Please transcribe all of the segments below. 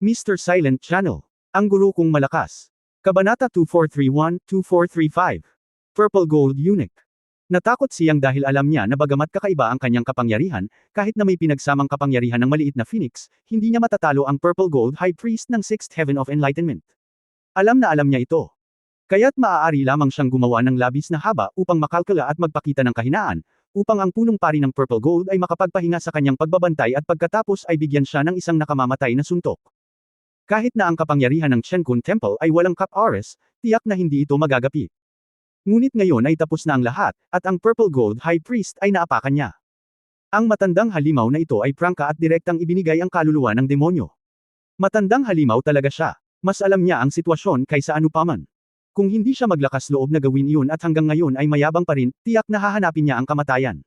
Mr. Silent Channel. Ang guro kong malakas. Kabanata 2431-2435. Purple Gold Eunuch. Natakot siyang dahil alam niya na bagamat kakaiba ang kanyang kapangyarihan, kahit na may pinagsamang kapangyarihan ng maliit na Phoenix, hindi niya matatalo ang Purple Gold High Priest ng Sixth Heaven of Enlightenment. Alam na alam niya ito. Kaya't maaari lamang siyang gumawa ng labis na haba upang makalkula at magpakita ng kahinaan, upang ang punong pari ng Purple Gold ay makapagpahinga sa kanyang pagbabantay at pagkatapos ay bigyan siya ng isang nakamamatay na suntok. Kahit na ang kapangyarihan ng Chenkun Temple ay walang Cap-Ores, tiyak na hindi ito magagapi. Ngunit ngayon ay tapos na ang lahat, at ang Purple Gold High Priest ay naapakan niya. Ang matandang halimaw na ito ay prangka at direktang ibinigay ang kaluluwa ng demonyo. Matandang halimaw talaga siya. Mas alam niya ang sitwasyon kaysa anupaman. Kung hindi siya maglakas loob na gawin iyon at hanggang ngayon ay mayabang pa rin, tiyak na hahanapin niya ang kamatayan.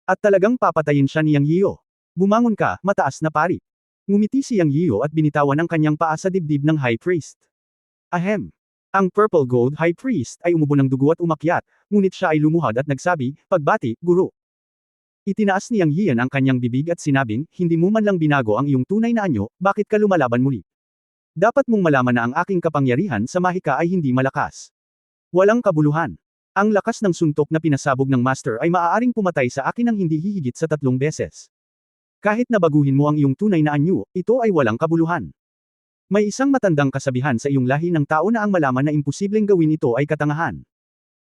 At talagang papatayin siya ni Yang Yiyo. Bumangon ka, mataas na pari. Ngumiti si Yang Yiyo at binitawan ang kanyang paa sa dibdib ng High Priest. Ahem. Ang Purple Gold High Priest ay umubo ng dugo at umakyat, ngunit siya ay lumuhad at nagsabi, "Pagbati, guro." Itinaas ni Yang Yiyan ang kanyang bibig at sinabing, "Hindi mo man lang binago ang iyong tunay na anyo, bakit ka lumalaban muli? Dapat mong malaman na ang aking kapangyarihan sa mahika ay hindi malakas. Walang kabuluhan. Ang lakas ng suntok na pinasabog ng Master ay maaaring pumatay sa akin ng hindi hihigit sa 3 beses. Kahit na baguhin mo ang iyong tunay na anyo, ito ay walang kabuluhan. May isang matandang kasabihan sa iyong lahi ng tao na ang malaman na imposibleng gawin ito ay katangahan.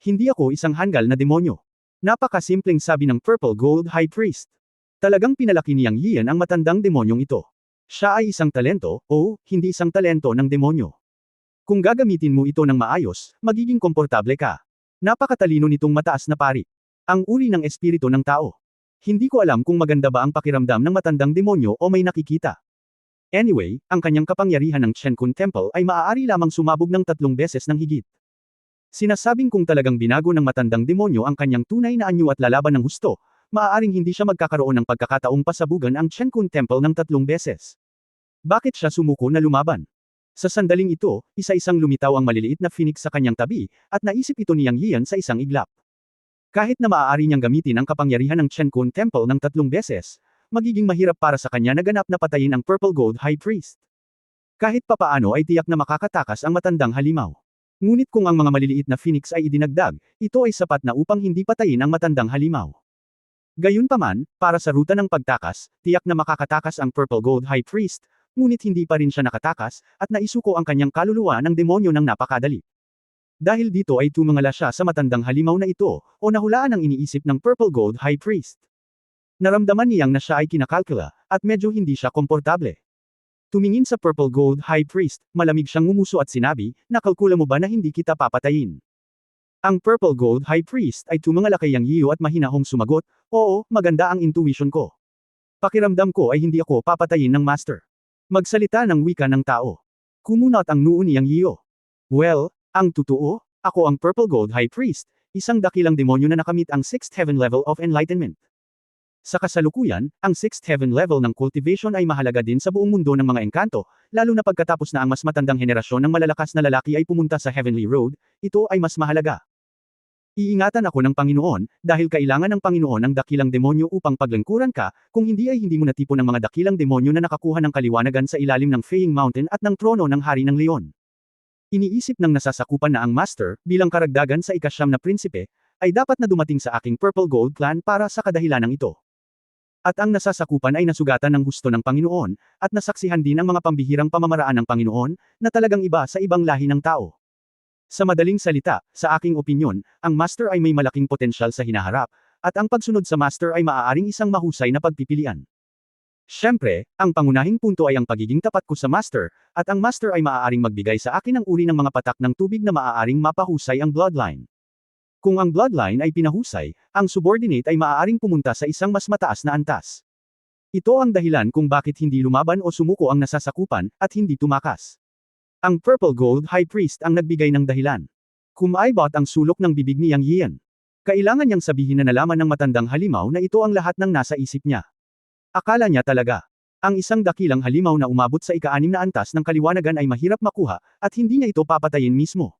Hindi ako isang hanggal na demonyo. Napakasimpleng sabi ng Purple Gold High Priest. Talagang pinalaki ni Yang Yiyan ang matandang demonyong ito. Siya ay isang talento, o, hindi isang talento ng demonyo. Kung gagamitin mo ito ng maayos, magiging komportable ka. Napakatalino nitong mataas na pari. Ang uri ng espiritu ng tao. Hindi ko alam kung maganda ba ang pakiramdam ng matandang demonyo o may nakikita. Anyway, ang kanyang kapangyarihan ng Chenkun Temple ay maaari lamang sumabog ng 3 beses ng higit. Sinasabing kung talagang binago ng matandang demonyo ang kanyang tunay na anyo at lalaban ng husto, maaaring hindi siya magkakaroon ng pagkakataong pasabugan ang Chenkun Temple ng 3 beses. Bakit siya sumuko na lumaban? Sa sandaling ito, isa-isang lumitaw ang maliliit na Phoenix sa kanyang tabi, at naisip ito ni Yang Yiyan sa isang iglap. Kahit na maaari niyang gamitin ang kapangyarihan ng Chenkun Temple ng 3 beses, magiging mahirap para sa kanya na ganap na patayin ang Purple Gold High Priest. Kahit papaano ay tiyak na makakatakas ang matandang halimaw. Ngunit kung ang mga maliliit na Phoenix ay idinagdag, ito ay sapat na upang hindi patayin ang matandang halimaw. Gayunpaman, para sa ruta ng pagtakas, tiyak na makakatakas ang Purple Gold High Priest, ngunit hindi pa rin siya nakatakas, at naisuko ang kanyang kaluluwa ng demonyo ng napakadali. Dahil dito ay tumangala siya sa matandang halimaw na ito, o nahulaan ang iniisip ng Purple Gold High Priest. Naramdaman niyang na siya ay kinakalkula, at medyo hindi siya komportable. Tumingin sa Purple Gold High Priest, malamig siyang ngumuso at sinabi, "Nakalkula mo ba na hindi kita papatayin?" Ang Purple Gold High Priest ay tumangala kay Yang Yiyo at mahinahong sumagot, "Oo, maganda ang intuition ko. Pakiramdam ko ay hindi ako papatayin ng Master." Magsalita ng wika ng tao. Kumunat ang noo ni Yang Yiyo. "Well, ang totoo, ako ang Purple Gold High Priest, isang dakilang demonyo na nakamit ang 6th Heaven level of enlightenment. Sa kasalukuyan, ang 6th Heaven level ng cultivation ay mahalaga din sa buong mundo ng mga engkanto, lalo na pagkatapos na ang mas matandang henerasyon ng malalakas na lalaki ay pumunta sa Heavenly Road, ito ay mas mahalaga. Iingatan ako ng Panginoon, dahil kailangan ng Panginoon ang dakilang demonyo upang paglingkuran ka, kung hindi ay hindi mo natipon ng mga dakilang demonyo na nakakuha ng kaliwanagan sa ilalim ng Feying Mountain at ng trono ng Hari ng Leon." Iniisip ng nasasakupan na ang Master, bilang karagdagan sa ika-9 na prinsipe, ay dapat na dumating sa aking Purple Gold Clan para sa kadahilanang ito. At ang nasasakupan ay nasugatan ng husto ng Panginoon, at nasaksihan din ang mga pambihirang pamamaraan ng Panginoon, na talagang iba sa ibang lahi ng tao. Sa madaling salita, sa aking opinyon, ang Master ay may malaking potensyal sa hinaharap, at ang pagsunod sa Master ay maaaring isang mahusay na pagpipilian. Siyempre, ang pangunahing punto ay ang pagiging tapat ko sa Master, at ang Master ay maaaring magbigay sa akin ng uri ng mga patak ng tubig na maaaring mapahusay ang bloodline. Kung ang bloodline ay pinahusay, ang subordinate ay maaaring pumunta sa isang mas mataas na antas. Ito ang dahilan kung bakit hindi lumaban o sumuko ang nasasakupan, at hindi tumakas. Ang Purple Gold High Priest ang nagbigay ng dahilan. Kumaibot ang sulok ng bibig ni Yang Yiyan. Kailangan niyang sabihin na nalaman ng matandang halimaw na ito ang lahat ng nasa isip niya. Akala niya talaga, ang isang dakilang halimaw na umabot sa ika-6 na antas ng kaliwanagan ay mahirap makuha, at hindi niya ito papatayin mismo.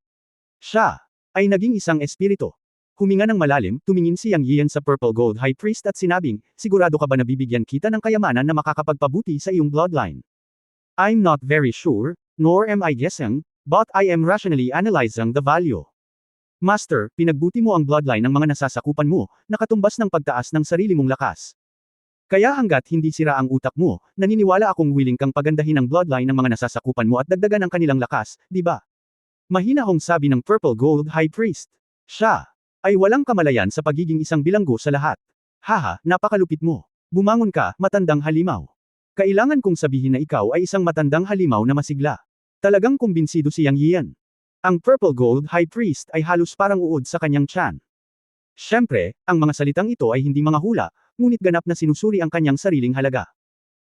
Siya ay naging isang espiritu. Huminga ng malalim, tumingin si Yang Yiyan sa Purple Gold High Priest at sinabing, "Sigurado ka ba na bibigyan kita ng kayamanan na makakapagpabuti sa iyong bloodline?" I'm not very sure, nor am I guessing, but I am rationally analyzing the value. Master, pinagbuti mo ang bloodline ng mga nasasakupan mo, nakatumbas ng pagtaas ng sarili mong lakas. Kaya hanggat hindi sira ang utak mo, naniniwala akong willing kang pagandahin ang bloodline ng mga nasasakupan mo at dagdagan ang kanilang lakas, di ba? Mahinahong sabi ng Purple Gold High Priest. Siya ay walang kamalayan sa pagiging isang bilanggo sa lahat. Haha, napakalupit mo. Bumangon ka, matandang halimaw. Kailangan kong sabihin na ikaw ay isang matandang halimaw na masigla. Talagang kumbinsido si Yang Yian. Ang Purple Gold High Priest ay halos parang uod sa kanyang tiyan. Siyempre, ang mga salitang ito ay hindi mga hula, ngunit ganap na sinusuri ang kanyang sariling halaga.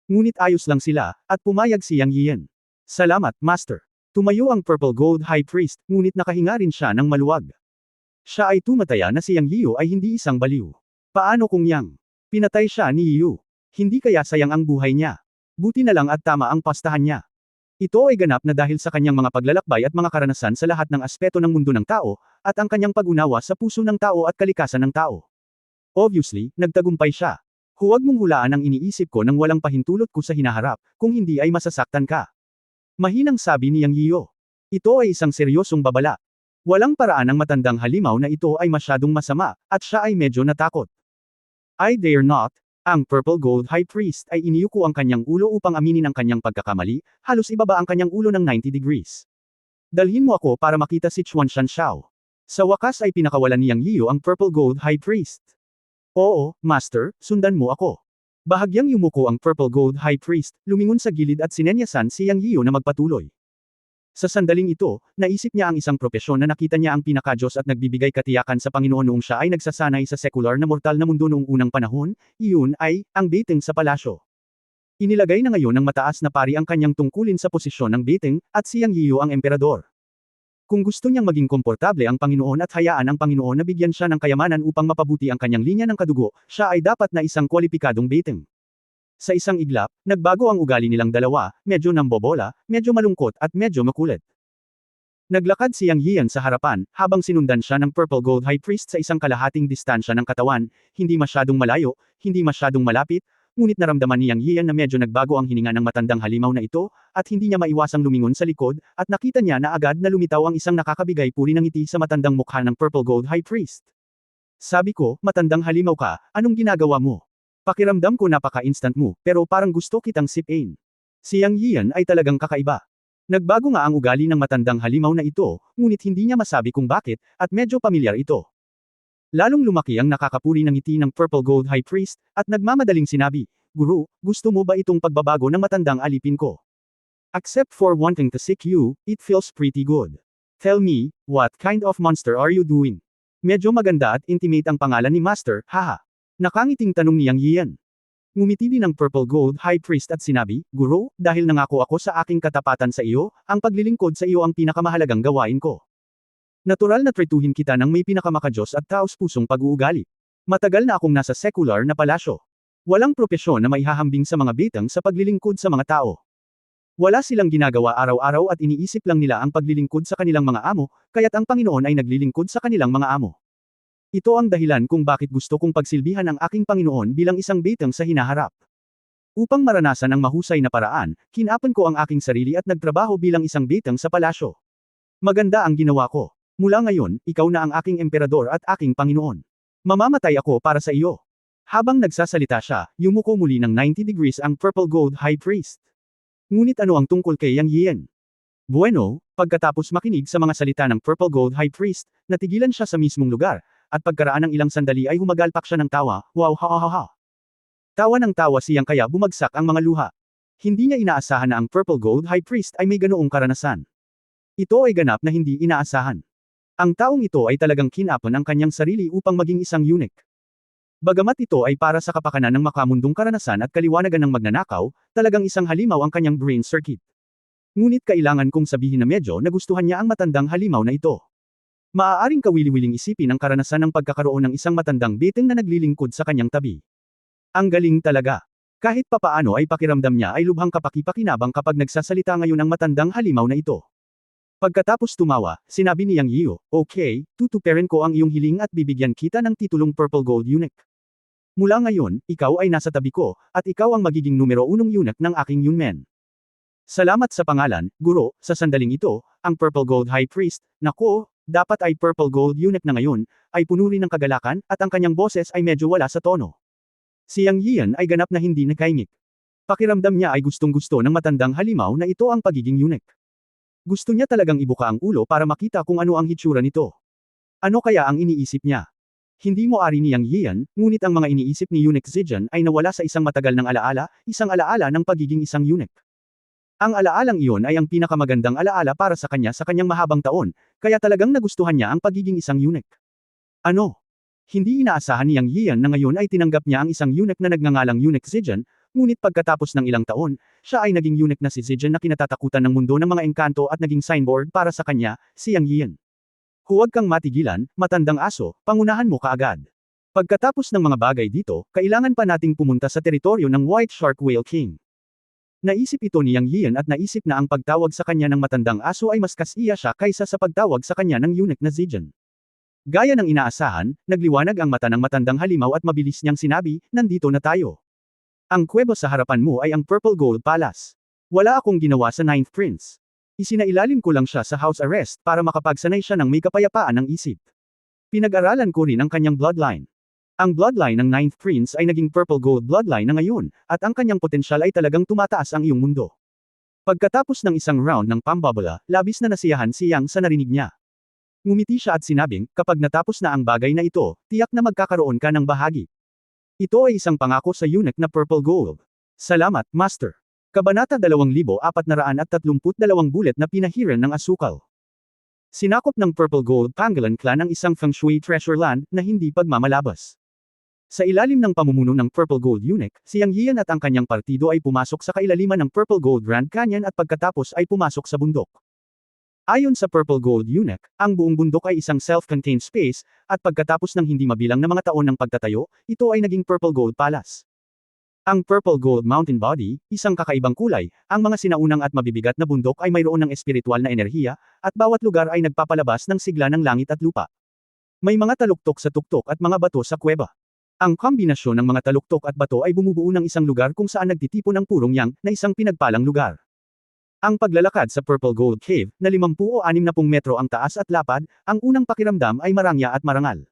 Ngunit ayos lang sila, at pumayag si Yang Yian. Salamat, Master. Tumayo ang Purple Gold High Priest, ngunit nakahinga rin siya ng maluwag. Siya ay tumataya na si Yang Yiu ay hindi isang baliw. Paano kung Yang? Pinatay siya ni Yiu. Hindi kaya sayang ang buhay niya. Buti na lang at tama ang pastahan niya. Ito ay ganap na dahil sa kanyang mga paglalakbay at mga karanasan sa lahat ng aspeto ng mundo ng tao, at ang kanyang pag-unawa sa puso ng tao at kalikasan ng tao. Obviously, nagtagumpay siya. Huwag mong hulaan ang iniisip ko nang walang pahintulot ko sa hinaharap, kung hindi ay masasaktan ka. Mahinang sabi ni Yang Yiu. Ito ay isang seryosong babala. Walang paraan ang matandang halimaw na ito ay masyadong masama, at siya ay medyo natakot. I dare not. Ang Purple Gold High Priest ay iniyuko ang kanyang ulo upang aminin ang kanyang pagkakamali, halos ibaba ang kanyang ulo ng 90 degrees. Dalhin mo ako para makita si Chuan Shanxiao. Sa wakas ay pinakawalan ni Yang Yiu ang Purple Gold High Priest. Oo, Master, sundan mo ako. Bahagyang yumuko ang Purple Gold High Priest, lumingon sa gilid at sinenyasan si Yang Yiu na magpatuloy. Sa sandaling ito, naisip niya ang isang propesyon na nakita niya ang pinakadiyos at nagbibigay katiyakan sa Panginoon noong siya ay nagsasanay sa sekular na mortal na mundo noong unang panahon, iyon ay, ang dating sa palasyo. Inilagay na ngayon ng mataas na pari ang kanyang tungkulin sa posisyon ng dating, at si Yang Yiu ang emperador. Kung gusto niyang maging komportable ang Panginoon at hayaan ang Panginoon na bigyan siya ng kayamanan upang mapabuti ang kanyang linya ng kadugo, siya ay dapat na isang kwalipikadong dating. Sa isang iglap, nagbago ang ugali nilang dalawa, medyo nambobola, medyo malungkot at medyo makulit. Naglakad si Yang Yian sa harapan, habang sinundan siya ng Purple Gold High Priest sa isang kalahating distansya ng katawan, hindi masyadong malayo, hindi masyadong malapit, ngunit naramdaman ni Yang Yian na medyo nagbago ang hininga ng matandang halimaw na ito, at hindi niya maiwasang lumingon sa likod, at nakita niya na agad na lumitaw ang isang nakakabigay puri ng ngiti sa matandang mukha ng Purple Gold High Priest. Sabi ko, matandang halimaw ka, anong ginagawa mo? Pakiramdam ko napaka-instant mo, pero parang gusto kitang sipin. Si Yang Yian ay talagang kakaiba. Nagbago nga ang ugali ng matandang halimaw na ito, ngunit hindi niya masabi kung bakit, at medyo pamilyar ito. Lalong lumaki ang nakakapuri ng ngiti ng Purple Gold High Priest, at nagmamadaling sinabi, Guru, gusto mo ba itong pagbabago ng matandang alipin ko? Except for wanting to seek you, it feels pretty good. Tell me, what kind of monster are you doing? Medyo maganda at intimate ang pangalan ni Master, haha. Nakangiting tanong ni Yang Yian. Ngumiti din ang Purple Gold High Priest at sinabi, Guru, dahil nangako ako sa aking katapatan sa iyo, ang paglilingkod sa iyo ang pinakamahalagang gawain ko. Natural na trituhin kita ng may pinakamakadiyos at taos-pusong pag-uugali. Matagal na akong nasa secular na palasyo. Walang propesyon na maihahambing sa mga bitang sa paglilingkod sa mga tao. Wala silang ginagawa araw-araw at iniisip lang nila ang paglilingkod sa kanilang mga amo, kaya't ang Panginoon ay naglilingkod sa kanilang mga amo. Ito ang dahilan kung bakit gusto kong pagsilbihan ang aking Panginoon bilang isang bitang sa hinaharap. Upang maranasan ang mahusay na paraan, kinapon ko ang aking sarili at nagtrabaho bilang isang bitang sa palasyo. Maganda ang ginawa ko. Mula ngayon, ikaw na ang aking emperador at aking Panginoon. Mamamatay ako para sa iyo. Habang nagsasalita siya, yumuko muli ng 90 degrees ang Purple Gold High Priest. Ngunit ano ang tungkol kay Yang Yian? Bueno, pagkatapos makinig sa mga salita ng Purple Gold High Priest, natigilan siya sa mismong lugar, at pagkaraan ng ilang sandali ay humagalpak siya ng tawa, wow ha ha ha ha. Tawa ng tawa siyang kaya bumagsak ang mga luha. Hindi niya inaasahan na ang Purple Gold High Priest ay may ganoong karanasan. Ito ay ganap na hindi inaasahan. Ang taong ito ay talagang kinapon ang kanyang sarili upang maging isang eunuch. Bagamat ito ay para sa kapakanan ng makamundong karanasan at kaliwanagan ng magnanakaw, talagang isang halimaw ang kanyang brain circuit. Ngunit kailangan kong sabihin na medyo nagustuhan niya ang matandang halimaw na ito. Maaaring kawili-wiling isipin ang karanasan ng pagkakaroon ng isang matandang biteng na naglilingkod sa kanyang tabi. Ang galing talaga. Kahit papaano ay pakiramdam niya ay lubhang kapaki-pakinabang kapag nagsasalita ngayon ang matandang halimaw na ito. Pagkatapos tumawa, sinabi ni Yang Yiu, okay, tutuparin ko ang iyong hiling at bibigyan kita ng titulong Purple Gold Eunuch. Mula ngayon, ikaw ay nasa tabi ko, at ikaw ang magiging numero 1 eunuch ng aking Yunmen. Salamat sa pangalan, guro, sa sandaling ito, ang Purple Gold High Priest, naku, dapat ay Purple Gold Eunuch na ngayon, ay puno rin ng kagalakan, at ang kanyang boses ay medyo wala sa tono. Si Yang Yian ay ganap na hindi nakaimik. Pakiramdam niya ay gustong-gusto ng matandang halimaw na ito ang pagiging eunuch. Gusto niya talagang ibuka ang ulo para makita kung ano ang hitsura nito. Ano kaya ang iniisip niya? Hindi mo ari ni Yang Yian, ngunit ang mga iniisip ni Eunuch Zijan ay nawala sa isang matagal ng alaala, isang alaala ng pagiging isang eunuch. Ang alaalang iyon ay ang pinakamagandang alaala para sa kanya sa kanyang mahabang taon, kaya talagang nagustuhan niya ang pagiging isang eunuch. Ano? Hindi inaasahan ni Yang Yian na ngayon ay tinanggap niya ang isang eunuch na nagngangalang Eunuch Zijan, ngunit pagkatapos ng ilang taon, siya ay naging eunuch na si Zijan na kinatatakutan ng mundo ng mga engkanto at naging signboard para sa kanya, si Yang Yian. Huwag kang matigilan, matandang aso, pangunahan mo kaagad. Pagkatapos ng mga bagay dito, kailangan pa nating pumunta sa teritoryo ng White Shark Whale King. Naisip ito ni Yang Yian at naisip na ang pagtawag sa kanya ng matandang aso ay mas kasiya siya kaysa sa pagtawag sa kanya ng eunuch na Zijan. Gaya ng inaasahan, nagliwanag ang mata ng matandang halimaw at mabilis niyang sinabi, nandito na tayo. Ang kuweba sa harapan mo ay ang Purple Gold Palace. Wala akong ginawa sa Ninth Prince. Isinailalim ko lang siya sa house arrest para makapagsanay siya ng may kapayapaan ng isip. Pinag-aralan ko rin ang kanyang bloodline. Ang bloodline ng Ninth Prince ay naging Purple Gold bloodline na ngayon, at ang kanyang potensyal ay talagang tumataas ang iyong mundo. Pagkatapos ng isang round ng pambabala, labis na nasiyahan si Yang sa narinig niya. Ngumiti siya at sinabing, kapag natapos na ang bagay na ito, tiyak na magkakaroon ka ng bahagi. Ito ay isang pangako sa eunuch na Purple Gold. Salamat, Master. Kabanata 2432 bulet na pinahiran ng asukal. Sinakop ng Purple Gold Pangolin Clan ang isang feng shui treasure land na hindi pagmamalabas. Sa ilalim ng pamumuno ng Purple Gold Eunuch, si Yang Yian at ang kanyang partido ay pumasok sa kailaliman ng Purple Gold Grand Canyon at pagkatapos ay pumasok sa bundok. Ayon sa Purple Gold Eunuch, ang buong bundok ay isang self-contained space, at pagkatapos ng hindi mabilang na mga taon ng pagtatayo, ito ay naging Purple Gold Palace. Ang Purple Gold Mountain Body, isang kakaibang kulay, ang mga sinaunang at mabibigat na bundok ay mayroon ng espiritual na enerhiya, at bawat lugar ay nagpapalabas ng sigla ng langit at lupa. May mga taluktok sa tuktok at mga bato sa kuweba. Ang kombinasyon ng mga taluktok at bato ay bumubuo ng isang lugar kung saan nagtitipon ang purong yang, na isang pinagpalang lugar. Ang paglalakad sa Purple Gold Cave, na 50 o 60 metro ang taas at lapad, ang unang pakiramdam ay marangya at marangal.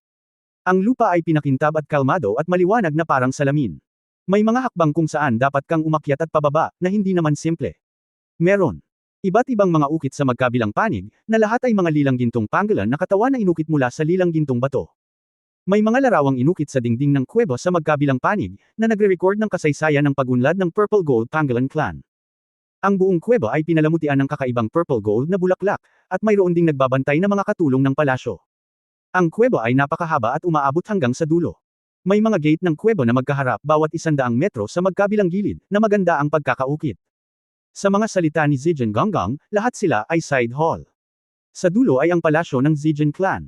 Ang lupa ay pinakintab at kalmado at maliwanag na parang salamin. May mga hakbang kung saan dapat kang umakyat at pababa, na hindi naman simple. Meron iba't ibang mga ukit sa magkabilang panig, na lahat ay mga lilang gintong pangolin na katawan na inukit mula sa lilang gintong bato. May mga larawang inukit sa dingding ng kuweba sa magkabilang panig, na nagre-record ng kasaysayan ng pag-unlad ng Purple Gold Pangolin Clan. Ang buong kuweba ay pinalamutian ng kakaibang purple gold na bulaklak, at mayroon ding nagbabantay na mga katulong ng palasyo. Ang kuweba ay napakahaba at umaabot hanggang sa dulo. May mga gate ng kuweba na magkaharap bawat 100 metro sa magkabilang gilid, na maganda ang pagkakaukit. Sa mga salita ni Zijan Gonggong, lahat sila ay side hall. Sa dulo ay ang palasyo ng Zijan Clan.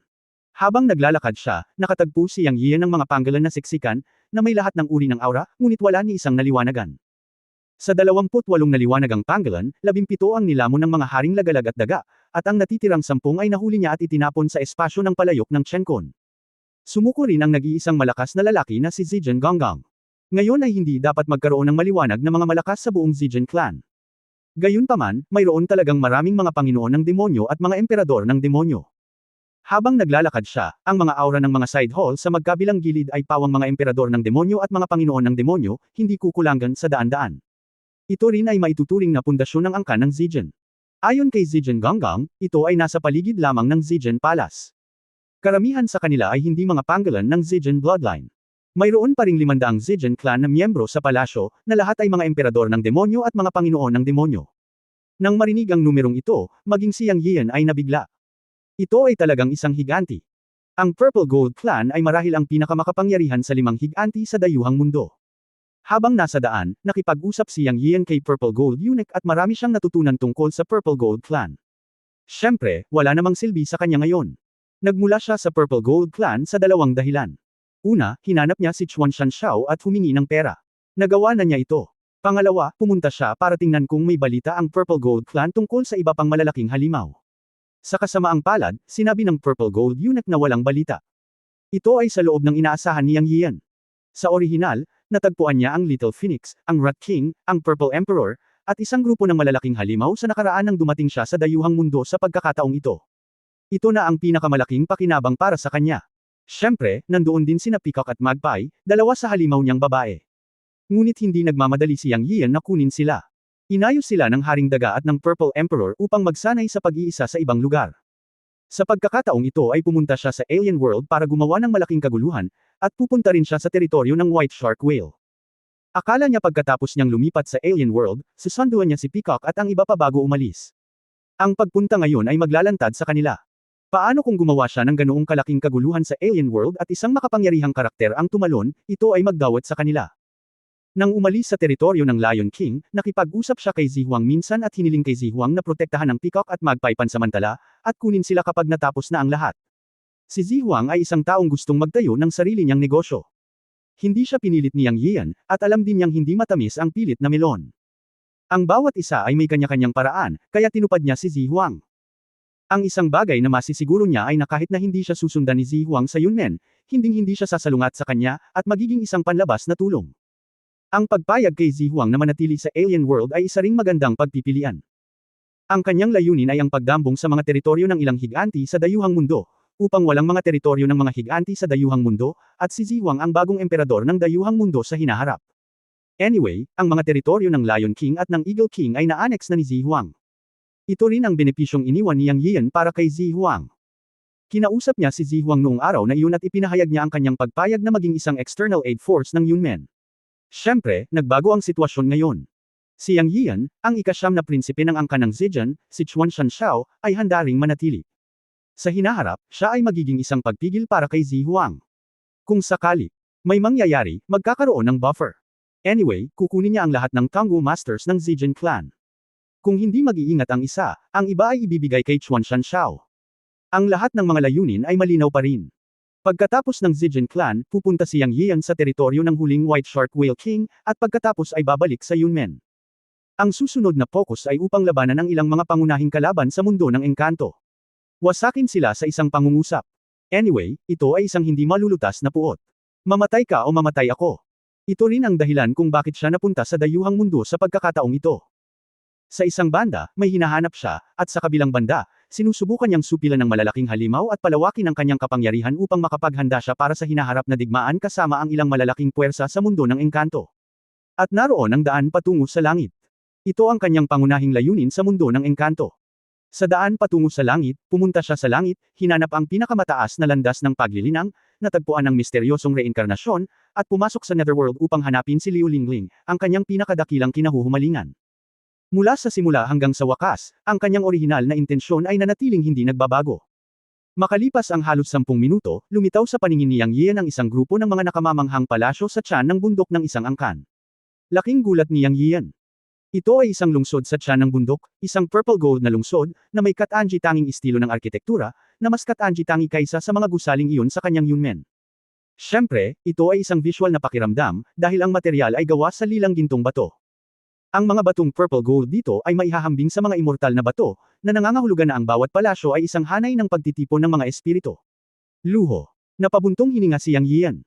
Habang naglalakad siya, nakatagpo si Yang Yian ng mga pangolin na siksikan, na may lahat ng uri ng aura, ngunit wala ni isang naliwanagan. Sa 28 na liwanagang pangolin, 17 ang nilamon ng mga haring lagalag at daga, at ang natitirang 10 ay nahuli niya at itinapon sa espasyo ng palayok ng Chenkon. Sumuko rin ang nag-iisang malakas na lalaki na si Zijan Gonggong. Ngayon ay hindi dapat magkaroon ng maliwanag na mga malakas sa buong Zijan Clan. Gayunpaman, mayroon talagang maraming mga panginoon ng demonyo at mga emperador ng demonyo. Habang naglalakad siya, ang mga aura ng mga side hall sa magkabilang gilid ay pawang mga emperador ng demonyo at mga panginoon ng demonyo, hindi kukulangan sa daan-daan. Ito rin ay maituturing na pundasyon ng angkan ng Zijan. Ayon kay Zijan Gonggong, ito ay nasa paligid lamang ng Zijan Palace. Karamihan sa kanila ay hindi mga pangolin ng Zijan bloodline. Mayroon pa ring 500 Zijan clan na miyembro sa palasyo, na lahat ay mga emperador ng demonyo at mga panginoon ng demonyo. Nang marinig ang numerong ito, maging si Yang Yian ay nabigla. Ito ay talagang isang higanti. Ang Purple Gold Clan ay marahil ang pinakamakapangyarihan sa 5 higanti sa dayuhang mundo. Habang nasa daan, nakipag-usap si Yang Yian kay Purple Gold Eunuch at marami siyang natutunan tungkol sa Purple Gold Clan. Siyempre, wala namang silbi sa kanya ngayon. Nagmula siya sa Purple Gold Clan sa 2 dahilan. Una, hinanap niya si Chuan Shanxiao at humingi ng pera. Nagawa na niya ito. Pangalawa, pumunta siya para tingnan kung may balita ang Purple Gold Clan tungkol sa iba pang malalaking halimaw. Sa kasamaang palad, sinabi ng Purple Gold Eunuch na walang balita. Ito ay sa loob ng inaasahan ni Yang Yian. Sa orihinal, natagpuan niya ang Little Phoenix, ang Rat King, ang Purple Emperor, at isang grupo ng malalaking halimaw sa nakaraan nang dumating siya sa dayuhang mundo sa pagkakataong ito. Ito na ang pinakamalaking pakinabang para sa kanya. Siyempre, nandoon din sina Peacock at Magpie, dalawa sa halimaw niyang babae. Ngunit hindi nagmamadali si Yang Yian na kunin sila. Inayos sila ng Haring Daga at ng Purple Emperor upang magsanay sa pag-iisa sa ibang lugar. Sa pagkakataong ito ay pumunta siya sa Alien World para gumawa ng malaking kaguluhan, at pupunta rin siya sa teritoryo ng White Shark Whale. Akala niya pagkatapos niyang lumipat sa Alien World, susunduan niya si Peacock at ang iba pa bago umalis. Ang pagpunta ngayon ay maglalantad sa kanila. Paano kung gumawa siya ng ganoong kalaking kaguluhan sa Alien World at isang makapangyarihang karakter ang tumalon, ito ay magdawat sa kanila. Nang umalis sa teritoryo ng Lion King, nakipag-usap siya kay Zihuang minsan at hiniling kay Zihuang na protektahan ng Peacock at Magpie pansamantala, at kunin sila kapag natapos na ang lahat. Si Zihuang ay isang taong gustong magtayo ng sarili niyang negosyo. Hindi siya pinilit ni Yang Yian, at alam din niyang hindi matamis ang pilit na melon. Ang bawat isa ay may kanya-kanyang paraan, kaya tinupad niya si Zihuang. Ang isang bagay na masisiguro niya ay na kahit na hindi siya susundan ni Zihuang sa Yunmen, hinding-hindi siya sasalungat sa kanya, at magiging isang panlabas na tulong. Ang pagpayag kay Zihuang na manatili sa Alien World ay isa ring magandang pagpipilian. Ang kanyang layunin ay ang pagdambong sa mga teritoryo ng ilang higanti sa dayuhang mundo, upang walang mga teritoryo ng mga higanti sa dayuhang mundo, at si Zihuang ang bagong emperador ng dayuhang mundo sa hinaharap. Anyway, ang mga teritoryo ng Lion King at ng Eagle King ay na-annex na ni Zihuang. Ito rin ang benepisyong iniwan ni Yang Yian para kay Zihuang. Kinausap niya si Zihuang noong araw na iyon at ipinahayag niya ang kanyang pagpayag na maging isang external aid force ng Yunmen. Siyempre, nagbago ang sitwasyon ngayon. Si Yang Yian, ang ikasyam na prinsipe ng angkan ng Zijian, si Chuan Shanxiao, ay handa ring manatili. Sa hinaharap, siya ay magiging isang pagpigil para kay Zihuang. Kung sakali may mangyayari, magkakaroon ng buffer. Anyway, kukunin niya ang lahat ng Tanggu Masters ng Zijian clan. Kung hindi mag-iingat ang isa, ang iba ay ibibigay kay Chuan Shanxiao. Ang lahat ng mga layunin ay malinaw pa rin. Pagkatapos ng Zijian clan, pupunta si Yang Yian sa teritoryo ng huling White Shark Whale King, at pagkatapos ay babalik sa Yunmen. Ang susunod na focus ay upang labanan ang ilang mga pangunahing kalaban sa mundo ng engkanto. Wasakin sila sa isang pangungusap. Anyway, ito ay isang hindi malulutas na puot. Mamatay ka o mamatay ako. Ito rin ang dahilan kung bakit siya napunta sa dayuhang mundo sa pagkakataong ito. Sa isang banda, may hinahanap siya, at sa kabilang banda, sinusubukan niyang supilan ng malalaking halimaw at palawakin ang kanyang kapangyarihan upang makapaghanda siya para sa hinaharap na digmaan kasama ang ilang malalaking puwersa sa mundo ng engkanto. At naroon ang daan patungo sa langit. Ito ang kanyang pangunahing layunin sa mundo ng engkanto. Sa daan patungo sa langit, pumunta siya sa langit, hinanap ang pinakamataas na landas ng paglilinang, natagpuan ang misteryosong reinkarnasyon, at pumasok sa Netherworld upang hanapin si Liu Lingling, ang kanyang pinakadakilang kinahuhumalingan. Mula sa simula hanggang sa wakas, ang kanyang orihinal na intensyon ay nanatiling hindi nagbabago. Makalipas ang halos 10 minuto, lumitaw sa paningin ni Yang Yian ang isang grupo ng mga nakamamanghang palasyo sa tiyan ng bundok ng isang angkan. Laking gulat ni Yang Yian. Ito ay isang lungsod sa tiyan ng bundok, isang purple gold na lungsod, na may katanji tanging estilo ng arkitektura, na mas katanji tangi kaysa sa mga gusaling iyon sa kanyang Yunmen. Siyempre, ito ay isang visual na pakiramdam, dahil ang material ay gawa sa lilang gintong bato. Ang mga batong purple gold dito ay maihahambing sa mga immortal na bato, na nangangahulugan na ang bawat palasyo ay isang hanay ng pagtitipon ng mga espiritu. Luho. Napabuntong hininga si Yang Yian.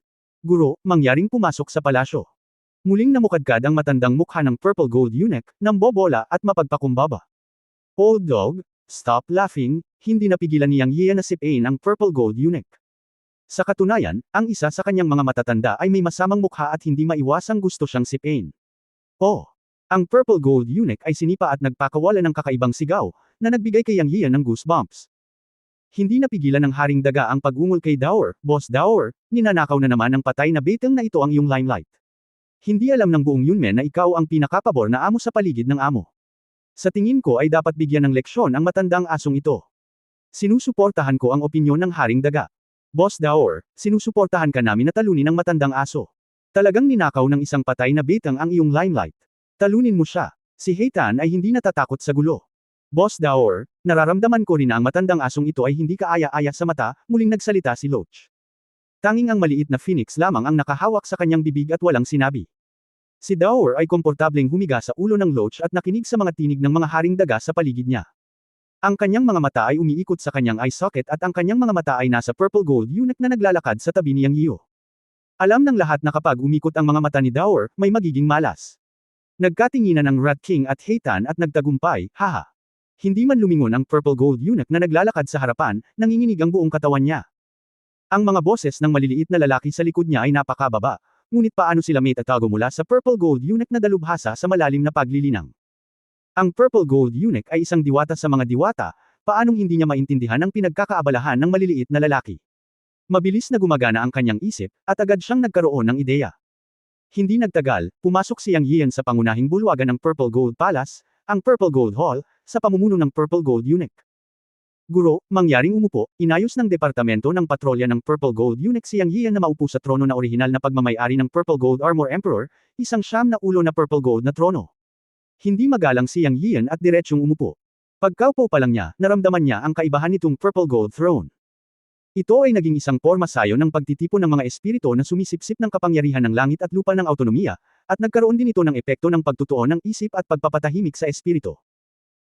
Guro, mangyaring pumasok sa palasyo. Muling namukadkad ang matandang mukha ng purple gold eunuch, nambobola at mapagpakumbaba. Old dog, stop laughing, hindi napigilan ni Yang Yian na sipain ang purple gold eunuch. Sa katunayan, ang isa sa kanyang mga matatanda ay may masamang mukha at hindi maiwasang gusto siyang sipain. Oh! Ang purple gold eunuch ay sinipa at nagpakawala ng kakaibang sigaw, na nagbigay kay Yang Yian ng goosebumps. Hindi napigilan ng Haring Daga ang pag-ungol kay Dower, Boss Dower, ninanakaw na naman ng patay na beteng na ito ang iyong limelight. Hindi alam ng buong Yunmen na ikaw ang pinakapabor na amo sa paligid ng amo. Sa tingin ko ay dapat bigyan ng leksyon ang matandang asong ito. Sinusuportahan ko ang opinyon ng Haring Daga. Boss Dower, sinusuportahan ka namin na talunin ang matandang aso. Talagang ninakaw ng isang patay na beteng ang iyong limelight. Talunin mo siya. Si Heitan ay hindi natatakot sa gulo. Boss Dower, nararamdaman ko rin na ang matandang asong ito ay hindi kaaya-aya sa mata, muling nagsalita si Loach. Tanging ang maliit na phoenix lamang ang nakahawak sa kanyang bibig at walang sinabi. Si Dower ay komportableng humiga sa ulo ng Loach at nakinig sa mga tinig ng mga Haring Daga sa paligid niya. Ang kanyang mga mata ay umiikot sa kanyang eye socket at ang kanyang mga mata ay nasa purple gold eunuch na naglalakad sa tabi ni Yang Yiu. Alam ng lahat na kapag umikot ang mga mata ni Dower, may magiging malas. Nagkatinginan ang Rat King at Heitan at nagtagumpay, haha. Hindi man lumingon ang Purple Gold Eunuch na naglalakad sa harapan, nanginginig ang buong katawan niya. Ang mga boses ng maliliit na lalaki sa likod niya ay napakababa, ngunit paano sila may tatago mula sa Purple Gold Eunuch na dalubhasa sa malalim na paglilinang. Ang Purple Gold Eunuch ay isang diwata sa mga diwata, paanong hindi niya maintindihan ang pinagkakaabalahan ng maliliit na lalaki. Mabilis na gumagana ang kanyang isip, at agad siyang nagkaroon ng ideya. Hindi nagtagal, pumasok si Yang Yian sa pangunahing bulwagan ng Purple Gold Palace, ang Purple Gold Hall, sa pamumuno ng Purple Gold Eunuch. Guro, mangyaring umupo, inayos ng departamento ng patrolya ng Purple Gold Eunuch si Yang Yian na maupo sa trono na orihinal na pagmamayari ng Purple Gold Armor Emperor, isang siyam na ulo na Purple Gold na trono. Hindi magalang si Yang Yian at diretsyong umupo. Pagkaupo pa lang niya, naramdaman niya ang kaibahan nitong Purple Gold Throne. Ito ay naging isang pormasayo ng pagtitipon ng mga espiritu na sumisipsip ng kapangyarihan ng langit at lupa ng autonomiya, at nagkaroon din ito ng epekto ng pagtutuon ng isip at pagpapatahimik sa espiritu.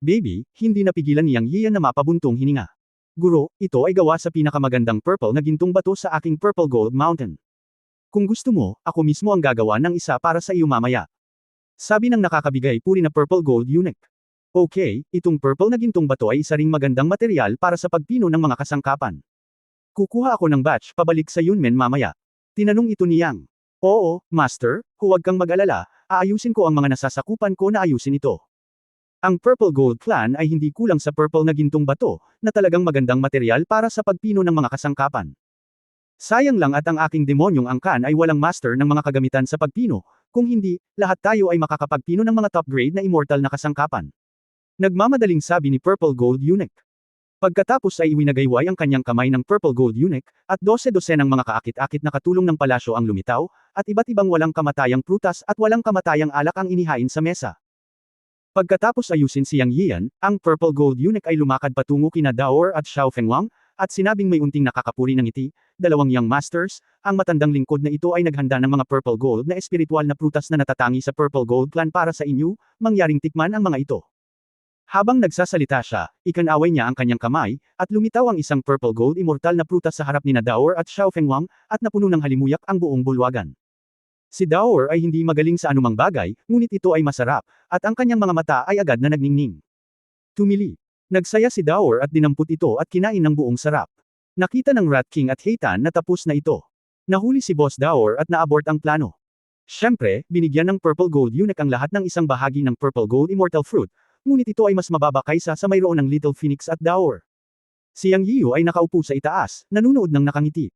Baby, hindi napigilan ni Yang Yian na mapabuntong hininga. Guro, ito ay gawa sa pinakamagandang purple na gintong bato sa aking Purple Gold Mountain. Kung gusto mo, ako mismo ang gagawa ng isa para sa iyo mamaya. Sabi ng nakakabigay puri na Purple Gold Eunuch. Okay, itong purple na gintong bato ay isa ring magandang material para sa pagpino ng mga kasangkapan. Kukuha ako ng batch pabalik sa Yunmen mamaya. Tinanong ito ni Yang. Oo, Master, huwag kang mag-alala, aayusin ko ang mga nasasakupan ko na ayusin ito. Ang Purple Gold Clan ay hindi kulang sa purple na gintong bato, na talagang magandang material para sa pagpino ng mga kasangkapan. Sayang lang at ang aking demonyong angkan ay walang master ng mga kagamitan sa pagpino, kung hindi, lahat tayo ay makakapagpino ng mga top grade na immortal na kasangkapan. Nagmamadaling sabi ni Purple Gold Eunuch. Pagkatapos ay iwinagayway ang kanyang kamay ng Purple Gold Eunuch, at 12-12 ng mga kaakit-akit na katulong ng palasyo ang lumitaw, at iba't ibang walang kamatayang prutas at walang kamatayang alak ang inihain sa mesa. Pagkatapos ayusin si Yang Yian, ang Purple Gold Eunuch ay lumakad patungo kina Daor at Xiao Fengwang, at sinabing may unting nakakapuri ng ngiti, dalawang Young Masters, ang matandang lingkod na ito ay naghanda ng mga Purple Gold na espiritual na prutas na natatangi sa Purple Gold Clan para sa inyo, mangyaring tikman ang mga ito. Habang nagsasalita siya, ikanaway niya ang kanyang kamay, at lumitaw ang isang Purple Gold immortal na prutas sa harap ni Daor at Xiao Fengwang, at napuno ng halimuyak ang buong bulwagan. Si Daor ay hindi magaling sa anumang bagay, ngunit ito ay masarap, at ang kanyang mga mata ay agad na nagningning. Tumili. Nagsaya si Daor at dinampot ito at kinain ng buong sarap. Nakita ng Rat King at Heitan na tapos na ito. Nahuli si Boss Daor at naabort ang plano. Siyempre, binigyan ng Purple Gold Eunuch ang lahat ng isang bahagi ng Purple Gold Immortal Fruit, ngunit ito ay mas mababa kaysa sa mayroon ng Little Phoenix at Daor. Si Yang Yiu ay nakaupo sa itaas, nanunood ng nakangiti.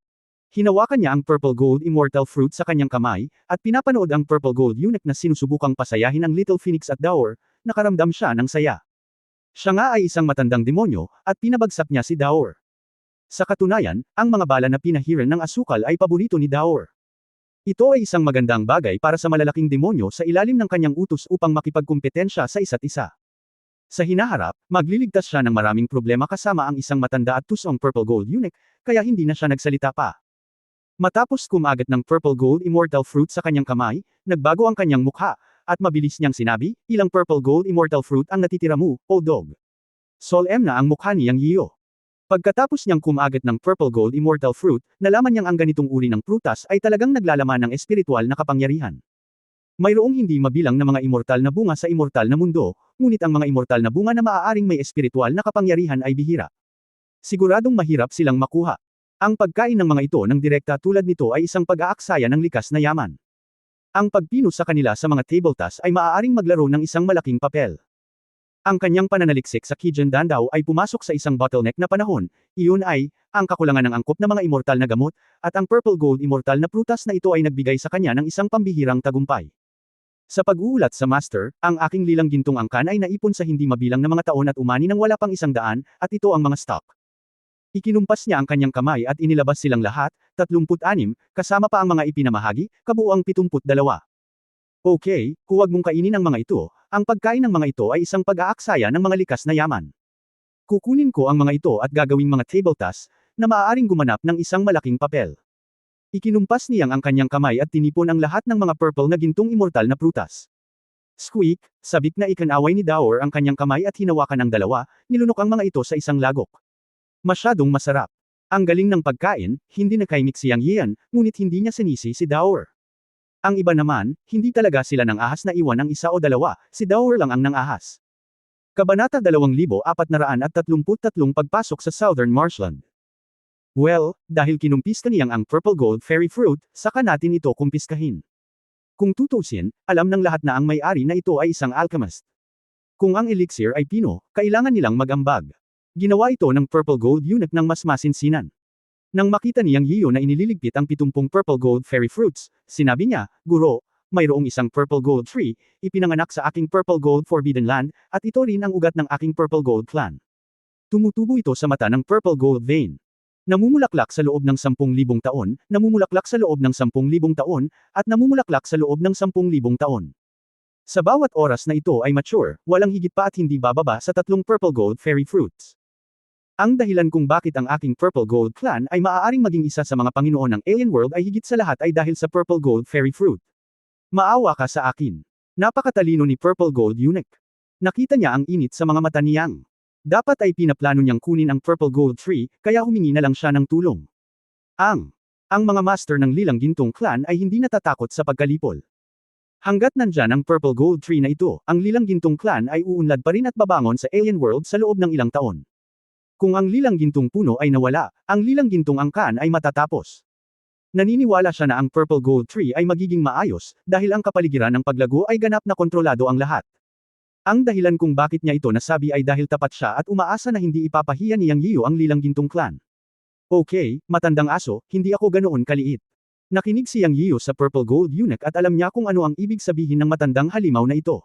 Hinawakan niya ang Purple Gold Immortal Fruit sa kanyang kamay, at pinapanood ang Purple Gold Eunuch na sinusubukang pasayahin ang Little Phoenix at Daor, nakaramdam siya ng saya. Siya nga ay isang matandang demonyo, at pinabagsak niya si Daor. Sa katunayan, ang mga bala na pinahiran ng asukal ay paborito ni Daor. Ito ay isang magandang bagay para sa malalaking demonyo sa ilalim ng kanyang utos upang makipagkumpetensya sa isa't isa. Sa hinaharap, magliligtas siya ng maraming problema kasama ang isang matanda at tusong Purple Gold Eunuch, kaya hindi na siya nagsalita pa. Matapos kumagat ng Purple Gold Immortal Fruit sa kanyang kamay, nagbago ang kanyang mukha, at mabilis niyang sinabi, ilang Purple Gold Immortal Fruit ang natitira mo, o dog. Sol-em na ang mukha ni Yang Yiu. Pagkatapos niyang kumagat ng Purple Gold Immortal Fruit, nalaman niyang ang ganitong uri ng prutas ay talagang naglalaman ng espiritual na kapangyarihan. Mayroong hindi mabilang na mga immortal na bunga sa immortal na mundo, ngunit ang mga immortal na bunga na maaaring may espiritual na kapangyarihan ay bihira. Siguradong mahirap silang makuha. Ang pagkain ng mga ito ng direkta tulad nito ay isang pag-aaksaya ng likas na yaman. Ang pagpino sa kanila sa mga tabletas ay maaaring maglaro ng isang malaking papel. Ang kanyang pananaliksik sa Kijun Dandaw ay pumasok sa isang bottleneck na panahon, iyon ay, ang kakulangan ng angkop na mga immortal na gamot, at ang Purple Gold immortal na prutas na ito ay nagbigay sa kanya ng isang pambihirang tagumpay. Sa pag-uulat sa Master, ang aking lilang gintong angkan ay naipon sa hindi mabilang na mga taon at umani ng wala pang 100, at ito ang mga stock. Ikinumpas niya ang kanyang kamay at inilabas silang lahat, 36, kasama pa ang mga ipinamahagi, kabuuang 72. Okay, huwag mong kainin ang mga ito, ang pagkain ng mga ito ay isang pag-aaksaya ng mga likas na yaman. Kukunin ko ang mga ito at gagawing mga tabletas, na maaaring gumanap ng isang malaking papel. Ikinumpas niyang ang kanyang kamay at tinipon ang lahat ng mga purple na gintong immortal na prutas. Squeak, sabik na ikanaway ni Daor ang kanyang kamay at hinawakan ang dalawa, nilunok ang mga ito sa isang lagok. Masyadong masarap. Ang galing ng pagkain, hindi nakaimik si Yang Yian, ngunit hindi niya sinisi si Daor. Ang iba naman, hindi talaga sila nang ahas na iwan ang isa o dalawa, si Dower lang ang nang ahas. Kabanata 2433 Pagpasok sa Southern Marshland. Well, dahil kinumpiska niyang ang Purple Gold Fairy Fruit, saka natin ito kumpiskahin. Kung tutusin, alam ng lahat na ang may-ari na ito ay isang alchemist. Kung ang elixir ay pino, kailangan nilang mag-ambag. Ginawa ito ng Purple Gold Eunuch ng mas masinsinan. Nang makita niyang Yiyo na inililigpit ang 70 Purple Gold Fairy Fruits, sinabi niya, Guro, mayroong isang Purple Gold Tree, ipinanganak sa aking Purple Gold Forbidden Land, at ito rin ang ugat ng aking Purple Gold Clan. Tumutubo ito sa mata ng Purple Gold Vein. Namumulaklak sa loob ng 10,000 taon, namumulaklak sa loob ng 10,000 taon, at namumulaklak sa loob ng 10,000 taon. Sa bawat oras na ito ay mature, walang higit pa at hindi bababa sa 3 Purple Gold Fairy Fruits. Ang dahilan kung bakit ang aking Purple Gold Clan ay maaaring maging isa sa mga Panginoon ng Alien World ay higit sa lahat ay dahil sa Purple Gold Fairy Fruit. Maawa ka sa akin. Napakatalino ni Purple Gold Eunuch. Nakita niya ang init sa mga mata niyang. Dapat ay pinaplano niyang kunin ang Purple Gold Tree, kaya humingi na lang siya ng tulong. Ang mga master ng Lilang Gintong Clan ay hindi natatakot sa pagkalipol. Hanggat nandyan ang Purple Gold Tree na ito, ang Lilang Gintong Clan ay uunlad pa rin at babangon sa Alien World sa loob ng ilang taon. Kung ang Lilang Gintong puno ay nawala, ang Lilang Gintong angkan ay matatapos. Naniniwala siya na ang Purple Gold Tree ay magiging maayos, dahil ang kapaligiran ng paglago ay ganap na kontrolado ang lahat. Ang dahilan kung bakit niya ito nasabi ay dahil tapat siya at umaasa na hindi ipapahiya niyang Yiyo ang Lilang Gintong Clan. Okay, matandang aso, hindi ako ganoon kaliit. Nakinig si Yang Yiyo sa Purple Gold Eunuch at alam niya kung ano ang ibig sabihin ng matandang halimaw na ito.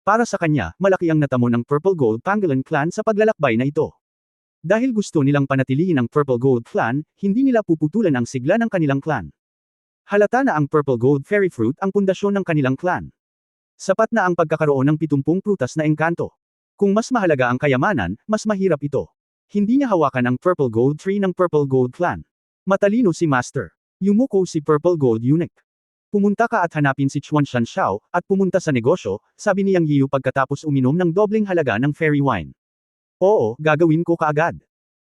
Para sa kanya, malaki ang natamo ng Purple Gold Pangolin Clan sa paglalakbay na ito. Dahil gusto nilang panatilihin ang Purple Gold Clan, hindi nila puputulan ang sigla ng kanilang clan. Halata na ang Purple Gold Fairy Fruit ang pundasyon ng kanilang clan. Sapat na ang pagkakaroon ng 70 prutas na engkanto. Kung mas mahalaga ang kayamanan, mas mahirap ito. Hindi niya hawakan ang Purple Gold Tree ng Purple Gold Clan. Matalino si Master. Yumuko si Purple Gold Eunuch. Pumunta ka at hanapin si Chuan Shanxiao, at pumunta sa negosyo, sabi ni Yang Yiyo pagkatapos uminom ng dobleng halaga ng fairy wine. Oo, gagawin ko kaagad.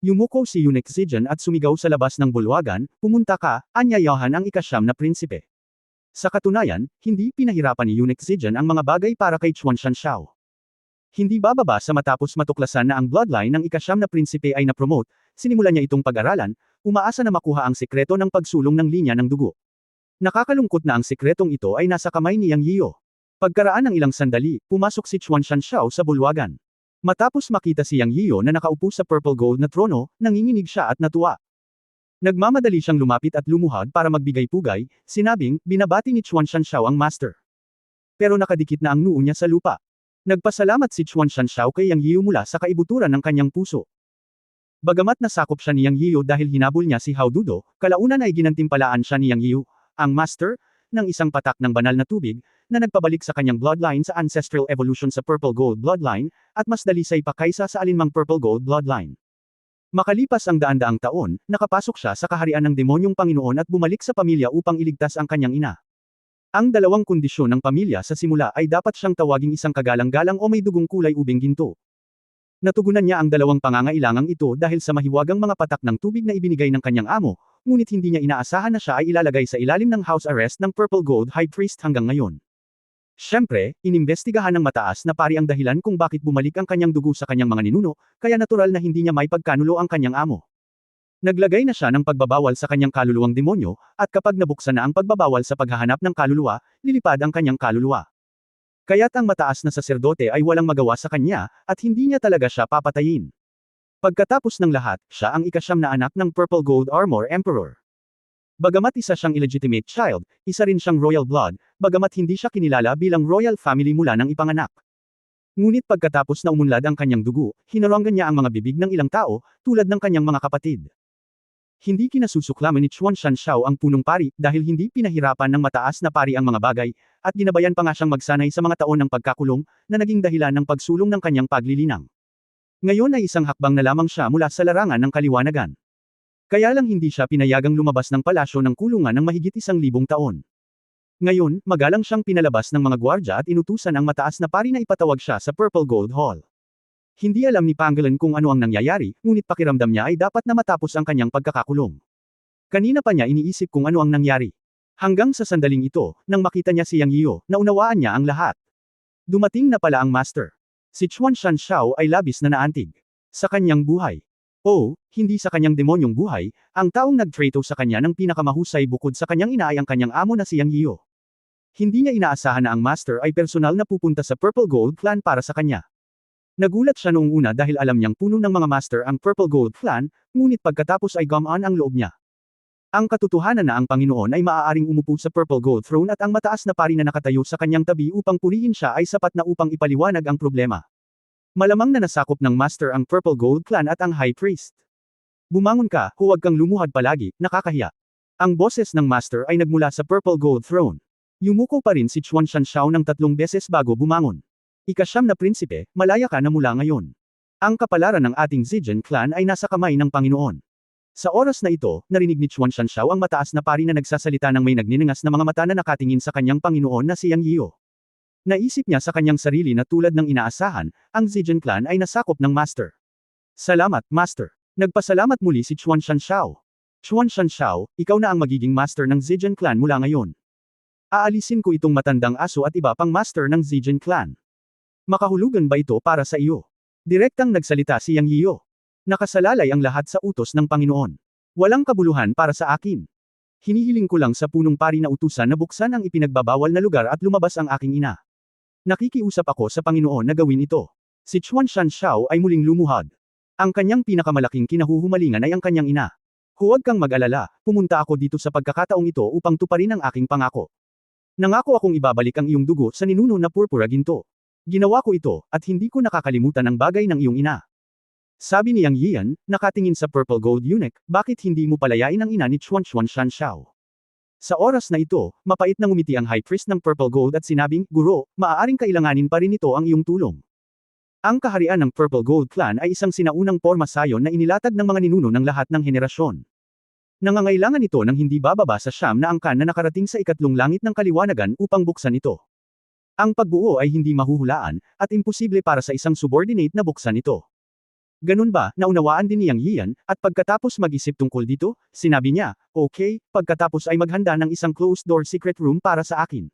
Yumuko si Eunuch Zijan at sumigaw sa labas ng bulwagan, pumunta ka, anyayahan ang ikasyam na prinsipe. Sa katunayan, hindi pinahirapan ni Eunuch Zijan ang mga bagay para kay Chuan Shanxiao. Hindi bababa sa matapos matuklasan na ang bloodline ng ikasyam na prinsipe ay na-promote, sinimulan niya itong pag-aralan, umaasa na makuha ang sekreto ng pagsulong ng linya ng dugo. Nakakalungkot na ang sekretong ito ay nasa kamay ni Yang Yiyo. Pagkaraan ng ilang sandali, pumasok si Chuan Shanxiao sa bulwagan. Matapos makita si Yang Yiyo na nakaupo sa purple gold na trono, nanginginig siya at natuwa. Nagmamadali siyang lumapit at lumuhad para magbigay pugay, sinabing, binabati ni Chuan Shanxiao ang master. Pero nakadikit na ang noo niya sa lupa. Nagpasalamat si Chuan Shanxiao kay Yang Yiyo mula sa kaibuturan ng kanyang puso. Bagamat nasakop siya ni Yang Yiyo dahil hinabol niya si Hao Dudo, kalaunan ay ginantimpalaan siya ni Yang Yiyo, ang master, ng isang patak ng banal na tubig, na nagpabalik sa kanyang bloodline sa ancestral evolution sa Purple Gold bloodline, at mas dalisay pa kaysa sa alinmang Purple Gold bloodline. Makalipas ang daan-daang taon, nakapasok siya sa kaharian ng demonyong Panginoon at bumalik sa pamilya upang iligtas ang kanyang ina. Ang dalawang kondisyon ng pamilya sa simula ay dapat siyang tawaging isang kagalang-galang o may dugong kulay ubing ginto. Natugunan niya ang dalawang pangangailangang ito dahil sa mahiwagang mga patak ng tubig na ibinigay ng kanyang amo, ngunit hindi niya inaasahan na siya ay ilalagay sa ilalim ng house arrest ng Purple Gold High Priest hanggang ngayon. Siyempre, inimbestigahan ng mataas na pari ang dahilan kung bakit bumalik ang kanyang dugo sa kanyang mga ninuno, kaya natural na hindi niya may pagkanulo ang kanyang amo. Naglagay na siya ng pagbabawal sa kanyang kaluluwang demonyo, at kapag nabuksan na ang pagbabawal sa paghahanap ng kaluluwa, lilipad ang kanyang kaluluwa. Kaya't ang mataas na saserdote ay walang magawa sa kanya, at hindi niya talaga siya papatayin. Pagkatapos ng lahat, siya ang ikasyam na anak ng Purple Gold Armor Emperor. Bagamat isa siyang illegitimate child, isa rin siyang royal blood, bagamat hindi siya kinilala bilang royal family mula ng ipanganak. Ngunit pagkatapos na umunlad ang kanyang dugo, hinaranggan niya ang mga bibig ng ilang tao, tulad ng kanyang mga kapatid. Hindi kinasusuklaman ni Chuan Shanxiao ang punong pari dahil hindi pinahirapan ng mataas na pari ang mga bagay, at ginabayan pa nga siyang magsanay sa mga taon ng pagkakulong, na naging dahilan ng pagsulong ng kanyang paglilinang. Ngayon ay isang hakbang na lamang siya mula sa larangan ng kaliwanagan. Kaya lang hindi siya pinayagang lumabas ng palasyo ng kulungan ng mahigit 1,000 taon. Ngayon, magalang siyang pinalabas ng mga gwardya at inutusan ang mataas na pari na ipatawag siya sa Purple Gold Hall. Hindi alam ni Pangolin kung ano ang nangyayari, ngunit pakiramdam niya ay dapat na matapos ang kanyang pagkakakulong. Kanina pa niya iniisip kung ano ang nangyari. Hanggang sa sandaling ito, nang makita niya si Yang Yiyo, naunawaan niya ang lahat. Dumating na pala ang master. Si Chuan Shanshao ay labis na naantig. Sa kanyang buhay. Oh, hindi sa kanyang demonyong buhay, ang taong nagtrato sa kanya ng pinakamahusay bukod sa kanyang ina ay ang kanyang amo na si Yang Yiyo. Hindi niya inaasahan na ang master ay personal na pupunta sa Purple Gold Clan para sa kanya. Nagulat siya noong una dahil alam niyang puno ng mga master ang Purple Gold Clan, ngunit pagkatapos ay gumaan ang loob niya. Ang katotohanan na ang Panginoon ay maaaring umupo sa Purple Gold Throne at ang mataas na pari na nakatayo sa kanyang tabi upang purihin siya ay sapat na upang ipaliwanag ang problema. Malamang na nasakop ng Master ang Purple Gold Clan at ang High Priest. Bumangon ka, huwag kang lumuhad palagi, nakakahiya. Ang boses ng Master ay nagmula sa Purple Gold Throne. Yumuko pa rin si Chuan Shanshao ng 3 beses bago bumangon. Ika-9 na prinsipe, malaya ka na mula ngayon. Ang kapalaran ng ating Zijian Clan ay nasa kamay ng Panginoon. Sa oras na ito, narinig ni Chuan Shanshao ang mataas na pari na nagsasalita ng may nagniningas na mga mata na nakatingin sa kanyang Panginoon na si Yang Yiyo. Naisip niya sa kanyang sarili na tulad ng inaasahan, ang Zijian Clan ay nasakop ng Master. Salamat, Master. Nagpasalamat muli si Chuan Shanshao. Chuan Shanshao, ikaw na ang magiging Master ng Zijian Clan mula ngayon. Aalisin ko itong matandang aso at iba pang Master ng Zijian Clan. Makahulugan ba ito para sa iyo? Direktang nagsalita si Yang Yiyo. Nakasalalay ang lahat sa utos ng Panginoon. Walang kabuluhan para sa akin. Hinihiling ko lang sa punong pari na utusan na buksan ang ipinagbabawal na lugar at lumabas ang aking ina. Nakikiusap ako sa Panginoon na gawin ito. Si Chuan Shanshao ay muling lumuhad. Ang kanyang pinakamalaking kinahuhumalingan ay ang kanyang ina. Huwag kang mag-alala, pumunta ako dito sa pagkakataong ito upang tuparin ang aking pangako. Nangako akong ibabalik ang iyong dugo sa ninuno na purpura ginto. Ginawa ko ito, at hindi ko nakakalimutan ang bagay ng iyong ina. Sabi ni Yang Yiyan, nakatingin sa Purple Gold Eunuch, bakit hindi mo palayain ang ina ni Chuan Shanshao? Sa oras na ito, mapait na ngumiti ang High Priest ng Purple Gold at sinabing, Guro, maaaring kailanganin pa rin ito ang iyong tulong. Ang kaharian ng Purple Gold Clan ay isang sinaunang porma sayon na inilatag ng mga ninuno ng lahat ng henerasyon. Nangangailangan ito ng hindi bababa sa siyam na angkan na nakarating sa ikatlong langit ng kaliwanagan upang buksan ito. Ang pagbuo ay hindi mahuhulaan, at imposible para sa isang subordinate na buksan ito. Ganun ba, naunawaan din ni Yang Yiyan, at pagkatapos mag-isip tungkol dito, sinabi niya, okay, pagkatapos ay maghanda ng isang closed-door secret room para sa akin.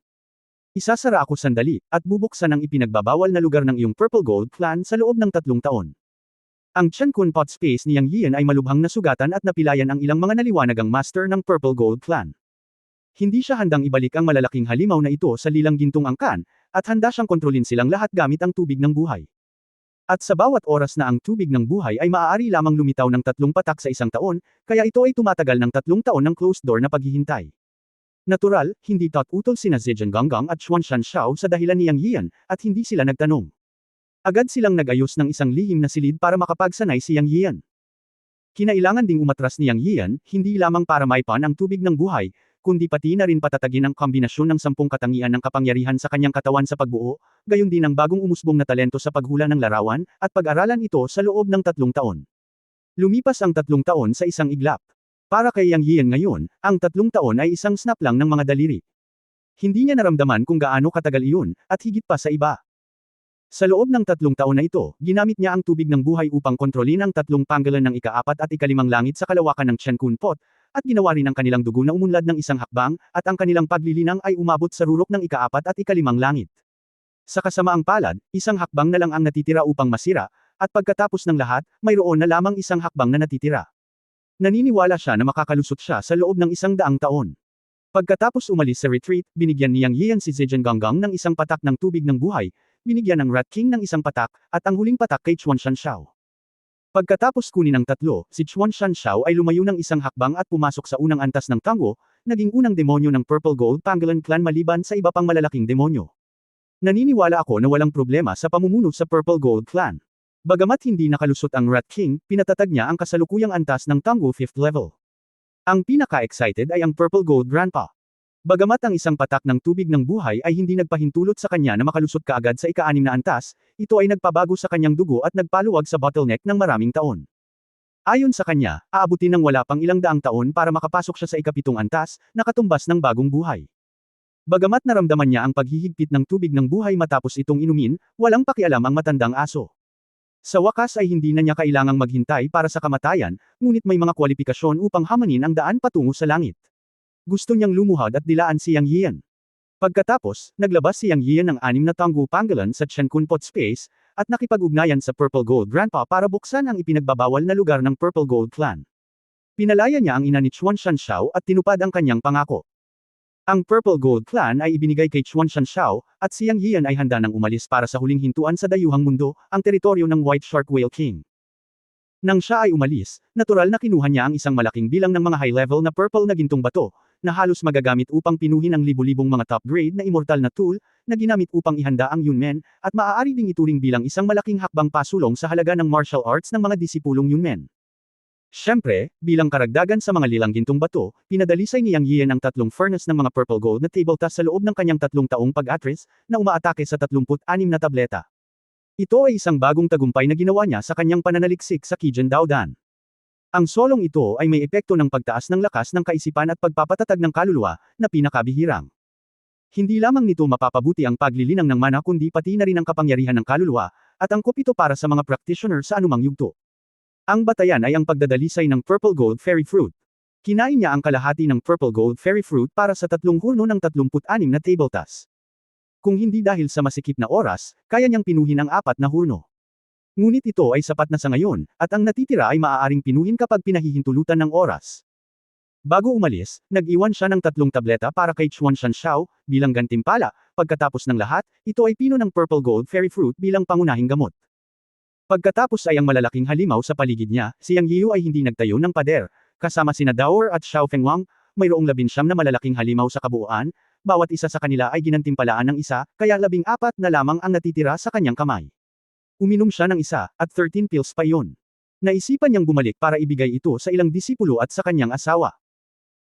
Isasara ako sandali, at bubuksan ang ipinagbabawal na lugar ng iyong Purple Gold Clan sa loob ng 3 taon. Ang Chen-kun pot space ni Yang Yiyan ay malubhang nasugatan at napilayan ang ilang mga naliwanagang master ng Purple Gold Clan. Hindi siya handang ibalik ang malalaking halimaw na ito sa lilang gintong angkan, at handa siyang kontrolin silang lahat gamit ang tubig ng buhay. At sa bawat oras na ang tubig ng buhay ay maaari lamang lumitaw ng 3 patak sa isang taon, kaya ito ay tumatagal ng 3 taon ng closed door na paghihintay. Natural, hindi utol sina Zijian Ganggang at Chuan Shanshao sa dahilan ni Yang Yiyan, at hindi sila nagtanong. Agad silang nag-ayos ng isang lihim na silid para makapagsanay si Yang Yiyan. Kinailangan ding umatras ni Yang Yiyan, hindi lamang para maipan ang tubig ng buhay, kundi pati na rin patatagin ang kombinasyon ng 10 katangian ng kapangyarihan sa kanyang katawan sa pagbuo, gayon din ang bagong umusbong na talento sa paghula ng larawan, at pag-aralan ito sa loob ng 3 taon. Lumipas ang 3 taon sa isang iglap. Para kay Yang Yiyan ngayon, ang 3 taon ay isang snap lang ng mga daliri. Hindi niya naramdaman kung gaano katagal iyon, at higit pa sa iba. Sa loob ng 3 taon na ito, ginamit niya ang tubig ng buhay upang kontrolin ang 3 panggalan ng ika-4 at ika-5 langit sa kalawakan ng Chen-kun pot, at ginawa rin ang kanilang dugo na umunlad ng isang hakbang, at ang kanilang paglilinang ay umabot sa rurok ng ika-4 at ika-5 langit. Sa kasamaang palad, isang hakbang na lang ang natitira upang masira, at pagkatapos ng lahat, mayroon na lamang isang hakbang na natitira. Naniniwala siya na makakalusot siya sa loob ng 100 taon. Pagkatapos umalis sa retreat, binigyan ni Yang Yiyan si Zijian Ganggang ng isang patak ng tubig ng buhay, binigyan ng Rat King ng isang patak, at ang huling patak kay Chuan Shanshao. Pagkatapos kunin ng 3, si Chuan Shanshao ay lumayo ng isang hakbang at pumasok sa unang antas ng Tango, naging unang demonyo ng Purple Gold Pangolin Clan maliban sa iba pang malalaking demonyo. Naniniwala ako na walang problema sa pamumuno sa Purple Gold Clan. Bagamat hindi nakalusot ang Rat King, pinatatag niya ang kasalukuyang antas ng Tango 5th level. Ang pinaka-excited ay ang Purple Gold Grandpa. Bagamat ang isang patak ng tubig ng buhay ay hindi nagpahintulot sa kanya na makalusot kaagad sa ika-6 na antas, ito ay nagpabago sa kanyang dugo at nagpaluwag sa bottleneck ng maraming taon. Ayon sa kanya, aabutin ng wala pang ilang daang taon para makapasok siya sa ika-7 antas, na katumbas ng bagong buhay. Bagamat naramdaman niya ang paghihigpit ng tubig ng buhay matapos itong inumin, walang pakialam ang matandang aso. Sa wakas ay hindi na niya kailangang maghintay para sa kamatayan, ngunit may mga kwalifikasyon upang hamanin ang daan patungo sa langit. Gusto niyang lumuhad at dilaan si Yang Yian. Pagkatapos, naglabas si Yang Yian ng 6 na Tanggu Pangolin sa Chenkunpot Space, at nakipag-ugnayan sa Purple Gold Grandpa para buksan ang ipinagbabawal na lugar ng Purple Gold Clan. Pinalaya niya ang ina ni Chuan Shanxiao at tinupad ang kanyang pangako. Ang Purple Gold Clan ay ibinigay kay Chuan Shanxiao, at si Yang Yian ay handa nang umalis para sa huling hintuan sa dayuhang mundo, ang teritoryo ng White Shark Whale King. Nang siya ay umalis, natural na kinuha niya ang isang malaking bilang ng mga high-level na purple na gintong bato, na halos magagamit upang pinuhin ang libu-libong mga top-grade na immortal na tool, na ginamit upang ihanda ang Yunmen, at maaari ding ituring bilang isang malaking hakbang pasulong sa halaga ng martial arts ng mga disipulong Yunmen. Siyempre, bilang karagdagan sa mga lilang gintong bato, pinadalisay ni Yang Yian ang 3 furnace ng mga purple gold na tabletop sa loob ng kanyang 3 taong pag-atris, na umaatake sa 36 na tableta. Ito ay isang bagong tagumpay na ginawa niya sa kanyang pananaliksik sa Kijen Daodan. Ang solong ito ay may epekto ng pagtaas ng lakas ng kaisipan at pagpapatatag ng kaluluwa, na pinakabihirang. Hindi lamang nito mapapabuti ang paglilinang ng mana kundi pati na rin ang kapangyarihan ng kaluluwa, at angkop ito para sa mga practitioner sa anumang yugto. Ang batayan ay ang pagdadalisay ng Purple Gold Fairy Fruit. Kinain niya ang kalahati ng Purple Gold Fairy Fruit para sa 3 hurno ng 36 na tabletas. Kung hindi dahil sa masikip na oras, kaya niyang pinuhin ang 4 na hurno. Ngunit ito ay sapat na sa ngayon, at ang natitira ay maaaring pinuhin kapag pinahihintulutan ng oras. Bago umalis, nag-iwan siya ng 3 tableta para kay Chuan Shanxiao, bilang gantimpala. Pagkatapos ng lahat, ito ay pino ng Purple Gold Fairy Fruit bilang pangunahing gamot. Pagkatapos ay ang malalaking halimaw sa paligid niya, si Yang Yiu ay hindi nagtayo ng pader, kasama sina Daoer at Xiao Fengwang, mayroong 19 na malalaking halimaw sa kabuuan, bawat isa sa kanila ay ginantimpalaan ng isa, kaya 14 na lamang ang natitira sa kanyang kamay. Uminom siya ng isa, at 13 pills pa iyon. Naisipan niyang bumalik para ibigay ito sa ilang disipulo at sa kanyang asawa.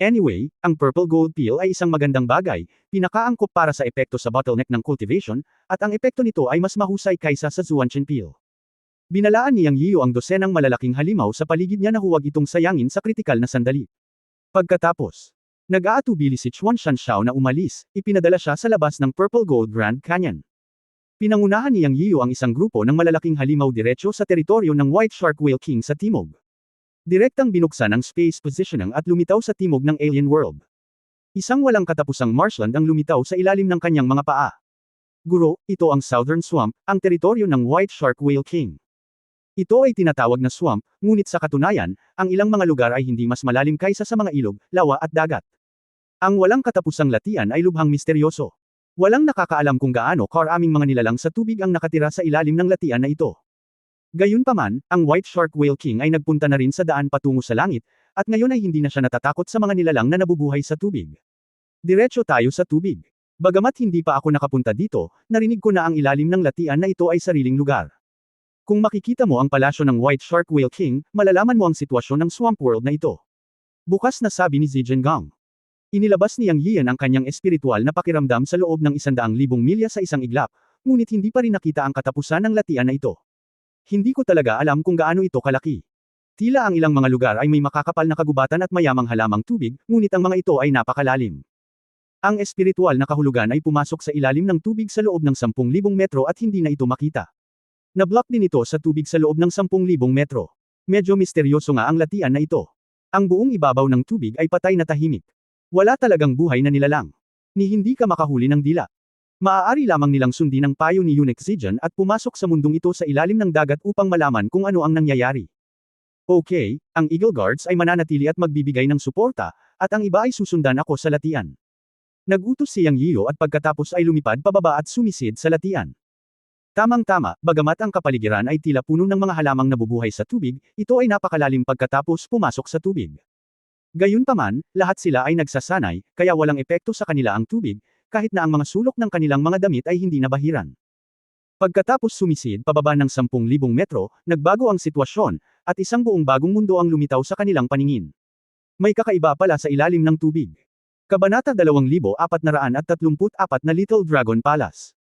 Anyway, ang Purple Gold Pill ay isang magandang bagay, pinakaangkop para sa epekto sa bottleneck ng cultivation, at ang epekto nito ay mas mahusay kaysa sa Zuanchen Pill. Binalaan ni Yang Yiu ang dosenang malalaking halimaw sa paligid niya na huwag itong sayangin sa kritikal na sandali. Pagkatapos, nag-aatubili si Chuan Shanxiao na umalis, ipinadala siya sa labas ng Purple Gold Grand Canyon. Pinangunahan ni Yang Yiu ang isang grupo ng malalaking halimaw diretso sa teritoryo ng White Shark Whale King sa timog. Direktang binuksan ang space positioning at lumitaw sa timog ng alien world. Isang walang katapusang marshland ang lumitaw sa ilalim ng kanyang mga paa. Guro, ito ang Southern Swamp, ang teritoryo ng White Shark Whale King. Ito ay tinatawag na swamp, ngunit sa katunayan, ang ilang mga lugar ay hindi mas malalim kaysa sa mga ilog, lawa at dagat. Ang walang katapusang latian ay lubhang misteryoso. Walang nakakaalam kung gaano karaming mga nilalang sa tubig ang nakatira sa ilalim ng latian na ito. Gayunpaman, ang White Shark Whale King ay nagpunta na rin sa daan patungo sa langit, at ngayon ay hindi na siya natatakot sa mga nilalang na nabubuhay sa tubig. Diretso tayo sa tubig. Bagamat hindi pa ako nakapunta dito, narinig ko na ang ilalim ng latian na ito ay sariling lugar. Kung makikita mo ang palasyo ng White Shark Whale King, malalaman mo ang sitwasyon ng swamp world na ito. Bukas na sabi ni Zijian Gang. Inilabas ni Yang Yian ang kanyang espiritual na pakiramdam sa loob ng 100,000 milya sa isang iglap, ngunit hindi pa rin nakita ang katapusan ng latian na ito. Hindi ko talaga alam kung gaano ito kalaki. Tila ang ilang mga lugar ay may makakapal na kagubatan at mayamang halamang tubig, ngunit ang mga ito ay napakalalim. Ang espiritual na kahulugan ay pumasok sa ilalim ng tubig sa loob ng 10,000 metro at hindi na ito makita. Nablock din ito sa tubig sa loob ng 10,000 metro. Medyo misteryoso nga ang latian na ito. Ang buong ibabaw ng tubig ay patay na tahimik. Wala talagang buhay na nilalang. Ni hindi ka makahuli ng dila. Maaari lamang nilang sundin ang payo ni Eunuch Zijian at pumasok sa mundong ito sa ilalim ng dagat upang malaman kung ano ang nangyayari. Okay, ang Eagle Guards ay mananatili at magbibigay ng suporta, at ang iba ay susundan ako sa latian. Nagutos si Yang Yiu at pagkatapos ay lumipad pababa at sumisid sa latian. Tamang-tama, bagamat ang kapaligiran ay tila puno ng mga halamang nabubuhay sa tubig, ito ay napakalalim pagkatapos pumasok sa tubig. Gayunpaman, lahat sila ay nagsasanay, kaya walang epekto sa kanila ang tubig, kahit na ang mga sulok ng kanilang mga damit ay hindi nabahiran. Pagkatapos sumisid pababa ng 10,000 metro, nagbago ang sitwasyon, at isang buong bagong mundo ang lumitaw sa kanilang paningin. May kakaiba pala sa ilalim ng tubig. Kabanata 2434 na Little Dragon Palace.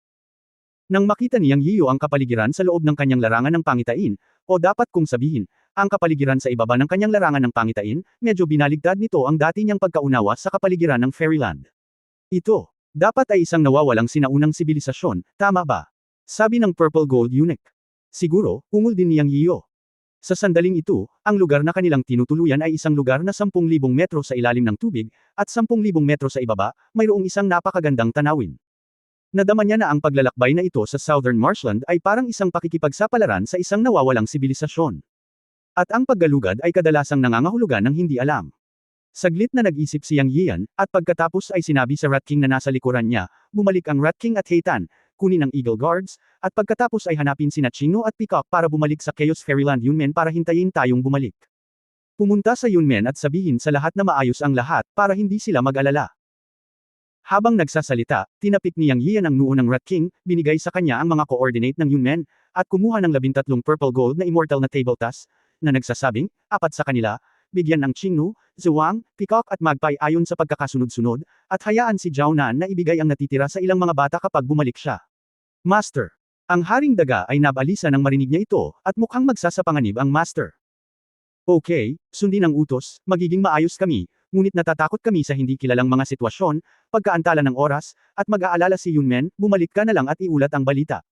Nang makita ni Yang Yiu ang kapaligiran sa loob ng kanyang larangan ng pangitain, o dapat kong sabihin, ang kapaligiran sa ibaba ng kanyang larangan ng pangitain, medyo binaligtad nito ang dati niyang pagkaunawa sa kapaligiran ng Fairyland. Ito, dapat ay isang nawawalang sinaunang sibilisasyon, tama ba? Sabi ng Purple Gold Eunuch. Siguro, ungol din ni Yang Yiu. Sa sandaling ito, ang lugar na kanilang tinutuluyan ay isang lugar na 10,000 metro sa ilalim ng tubig, at 10,000 metro sa ibaba, mayroong isang napakagandang tanawin. Nadama niya na ang paglalakbay na ito sa Southern Marshland ay parang isang pakikipagsapalaran sa isang nawawalang sibilisasyon. At ang paggalugad ay kadalasang nangangahulugan ng hindi alam. Saglit na nag-isip si Yang Yian, at pagkatapos ay sinabi sa Rat King na nasa likuran niya, bumalik ang Rat King at Heitan, kunin ang Eagle Guards, at pagkatapos ay hanapin sina Chino at Peacock para bumalik sa Chaos Fairyland Yunmen para hintayin tayong bumalik. Pumunta sa Yunmen at sabihin sa lahat na maayos ang lahat para hindi sila mag-alala. Habang nagsasalita, tinapik ni Yang Yian ang noo ng Rat King, binigay sa kanya ang mga coordinate ng Yunmen, at kumuha ng 13 purple gold na immortal na table task, na nagsasabing, 4 sa kanila, bigyan ng Qingnu, Zhuang, Peacock at Magpie ayon sa pagkakasunod-sunod, at hayaan si Zhao Nan na ibigay ang natitira sa ilang mga bata kapag bumalik siya. Master. Ang Haring Daga ay nabalisa nang marinig niya ito, at mukhang magsasapanganib ang Master. Okay, sundin ang utos, magiging maayos kami, ngunit natatakot kami sa hindi kilalang mga sitwasyon, pagkaantala ng oras, at mag-aalala si Yunmen, bumalik ka na lang at iulat ang balita.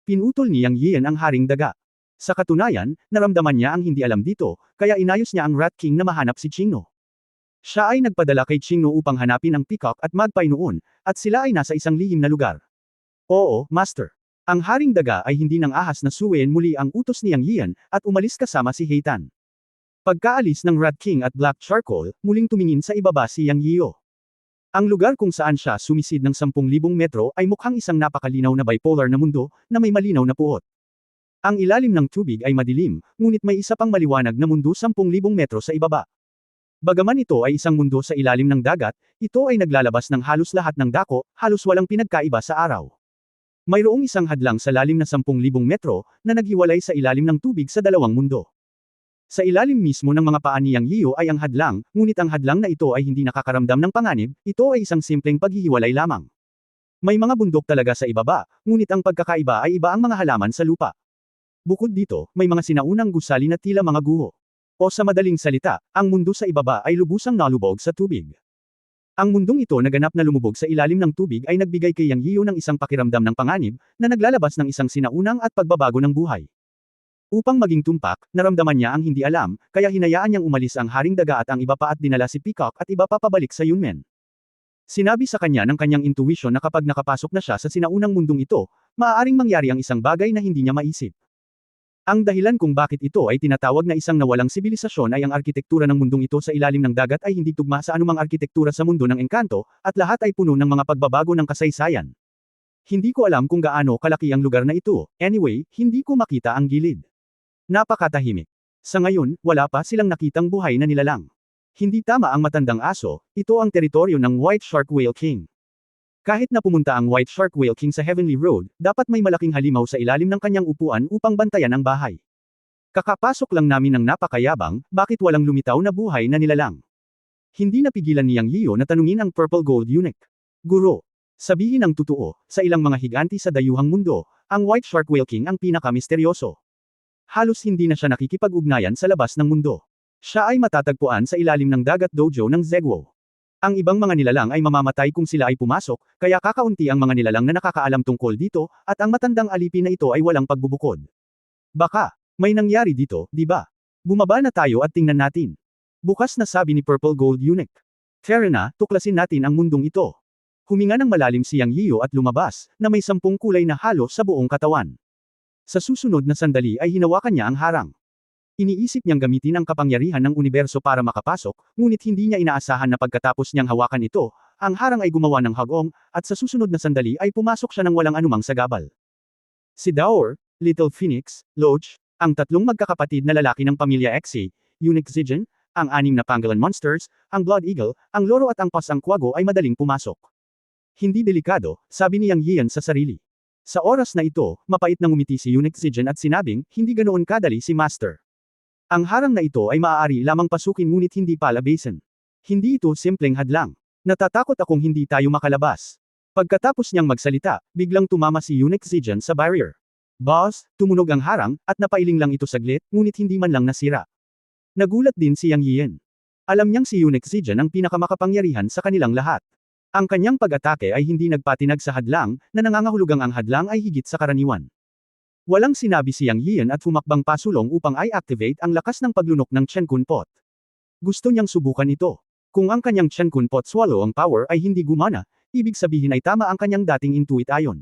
Pinutol ni Yang Yian ang Haring Daga. Sa katunayan, naramdaman niya ang hindi alam dito, kaya inayos niya ang Rat King na mahanap si Qingnu. Siya ay nagpadala kay Qingnu upang hanapin ang Peacock at Magpie noon, at sila ay nasa isang lihim na lugar. Oo, Master. Ang Haring Daga ay hindi nang ahas na suwayin muli ang utos ni Yang Yian, at umalis kasama si Heitan. Pagkaalis ng Rat King at Black Charcoal, muling tumingin sa ibaba si Yang Yio. Ang lugar kung saan siya sumisid ng 10,000 metro ay mukhang isang napakalinaw na bipolar na mundo, na may malinaw na puot. Ang ilalim ng tubig ay madilim, ngunit may isa pang maliwanag na mundo 10,000 metro sa ibaba. Bagaman ito ay isang mundo sa ilalim ng dagat, ito ay naglalabas ng halos lahat ng dako, halos walang pinagkaiba sa araw. Mayroong isang hadlang sa lalim na 10,000 metro, na naghiwalay sa ilalim ng tubig sa dalawang mundo. Sa ilalim mismo ng mga paa ni Yang Yio ay ang hadlang, ngunit ang hadlang na ito ay hindi nakakaramdam ng panganib, ito ay isang simpleng paghihiwalay lamang. May mga bundok talaga sa ibaba, ngunit ang pagkakaiba ay iba ang mga halaman sa lupa. Bukod dito, may mga sinaunang gusali na tila mga guho. O sa madaling salita, ang mundo sa ibaba ay lubusang nalubog sa tubig. Ang mundong ito na ganap na lumubog sa ilalim ng tubig ay nagbigay kay Yang Yio ng isang pakiramdam ng panganib, na naglalabas ng isang sinaunang at pagbabago ng buhay. Upang maging tumpak, naramdaman niya ang hindi alam, kaya hinayaan niyang umalis ang Haring Daga at ang iba pa at dinala si Peacock at iba pa pabalik sa Yunmen. Sinabi sa kanya ng kanyang intuition na kapag nakapasok na siya sa sinaunang mundong ito, maaaring mangyari ang isang bagay na hindi niya maisip. Ang dahilan kung bakit ito ay tinatawag na isang nawalang sibilisasyon ay ang arkitektura ng mundong ito sa ilalim ng dagat ay hindi tugma sa anumang arkitektura sa mundo ng engkanto, at lahat ay puno ng mga pagbabago ng kasaysayan. Hindi ko alam kung gaano kalaki ang lugar na ito, anyway, hindi ko makita ang gilid. Napakatahimik. Sa ngayon, wala pa silang nakitang buhay na nilalang. Hindi tama ang matandang aso, ito ang teritoryo ng White Shark Whale King. Kahit na pumunta ang White Shark Whale King sa Heavenly Road, dapat may malaking halimaw sa ilalim ng kanyang upuan upang bantayan ang bahay. Kakapasok lang namin ng napakayabang, bakit walang lumitaw na buhay na nilalang? Hindi napigilan ni Yang Yio na tanungin ang Purple Gold Eunuch. Guro, sabihin ang totoo, sa ilang mga higanti sa dayuhang mundo, ang White Shark Whale King ang pinakamisteryoso. Halos hindi na siya nakikipag-ugnayan sa labas ng mundo. Siya ay matatagpuan sa ilalim ng dagat dojo ng Zegwo. Ang ibang mga nilalang ay mamamatay kung sila ay pumasok, kaya kakaunti ang mga nilalang na nakakaalam tungkol dito, at ang matandang alipin na ito ay walang pagbubukod. Baka, may nangyari dito, di ba? Bumaba na tayo at tingnan natin. Bukas na sabi ni Purple Gold Eunuch. Tara na, tuklasin natin ang mundong ito. Huminga ng malalim si Yang Yio at lumabas, na may 10 kulay na halo sa buong katawan. Sa susunod na sandali ay hinawakan niya ang harang. Iniisip niyang gamitin ang kapangyarihan ng universo para makapasok, ngunit hindi niya inaasahan na pagkatapos niyang hawakan ito, ang harang ay gumawa ng hagong, at sa susunod na sandali ay pumasok siya ng walang anumang sagabal. Si Daor, Little Phoenix, Loach, ang 3 magkakapatid na lalaki ng pamilya Xe, Eunuch Zigen, ang 6 na Pangolin Monsters, ang Blood Eagle, ang Loro at ang Pasangkwago ay madaling pumasok. Hindi delikado, sabi ni Yang Yian sa sarili. Sa oras na ito, mapait na ngumiti si Eunuch Zigen at sinabing, hindi ganoon kadali si Master. Ang harang na ito ay maaari lamang pasukin ngunit hindi palabasin. Hindi ito simpleng hadlang. Natatakot akong hindi tayo makalabas. Pagkatapos niyang magsalita, biglang tumama si Eunuch Zigen sa barrier. Boss, tumunog ang harang, at napailing lang ito saglit, ngunit hindi man lang nasira. Nagulat din si Yang Yian. Alam niyang si Eunuch Zigen ang pinakamakapangyarihan sa kanilang lahat. Ang kanyang pag-atake ay hindi nagpatinag sa hadlang, na nangangahulugang ang hadlang ay higit sa karaniwan. Walang sinabi si Yang Yian at humakbang pasulong upang i-activate ang lakas ng paglunok ng Chen Kun Pot. Gusto niyang subukan ito. Kung ang kanyang Chen Kun Pot swallow ang power ay hindi gumana, ibig sabihin ay tama ang kanyang dating intuit ayon.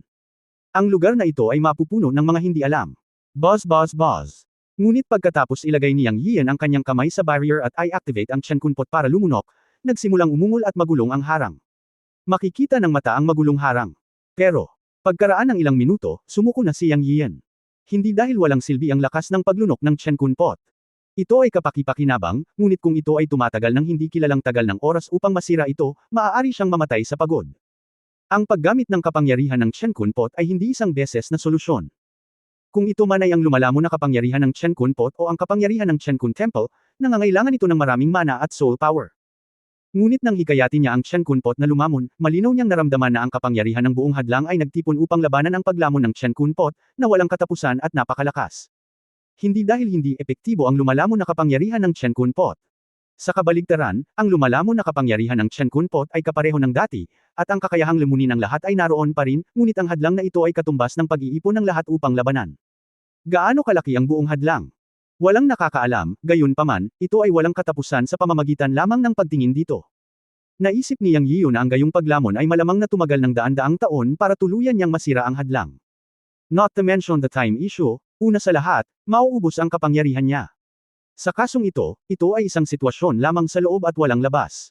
Ang lugar na ito ay mapupuno ng mga hindi alam. Buzz buzz buzz. Ngunit pagkatapos ilagay ni Yang Yian ang kanyang kamay sa barrier at i-activate ang Chen Kun Pot para lumunok, nagsimulang umungol at magulong ang harang. Makikita ng mata ang magulong harang. Pero, pagkaraan ng ilang minuto, sumuko na si Yang Yian. Hindi dahil walang silbi ang lakas ng paglunok ng Chen Kun Pot. Ito ay kapaki-pakinabang, ngunit kung ito ay tumatagal ng hindi kilalang tagal ng oras upang masira ito, maaari siyang mamatay sa pagod. Ang paggamit ng kapangyarihan ng Chen Kun Pot ay hindi isang beses na solusyon. Kung ito man ay ang lumalamon na kapangyarihan ng Chen Kun Pot o ang kapangyarihan ng Chen Kun Temple, nangangailangan ito ng maraming mana at soul power. Ngunit nang hikayatin niya ang Chen Kun Pot na lumamon, malinaw niyang naramdaman na ang kapangyarihan ng buong hadlang ay nagtipon upang labanan ang paglamon ng Chen Kun Pot, na walang katapusan at napakalakas. Hindi dahil hindi epektibo ang lumalamon na kapangyarihan ng Chen Kun Pot. Sa kabaligtaran, ang lumalamon na kapangyarihan ng Chen Kun Pot ay kapareho ng dati, at ang kakayahang lumunin ng lahat ay naroon pa rin, ngunit ang hadlang na ito ay katumbas ng pag-iipon ng lahat upang labanan. Gaano kalaki ang buong hadlang? Walang nakakaalam, gayunpaman, ito ay walang katapusan sa pamamagitan lamang ng pagtingin dito. Naisip ni Yang Yiu na ang gayong paglamon ay malamang na tumagal ng daan-daang taon para tuluyan niyang masira ang hadlang. Not to mention the time issue, una sa lahat, mauubos ang kapangyarihan niya. Sa kasong ito ay isang sitwasyon lamang sa loob at walang labas.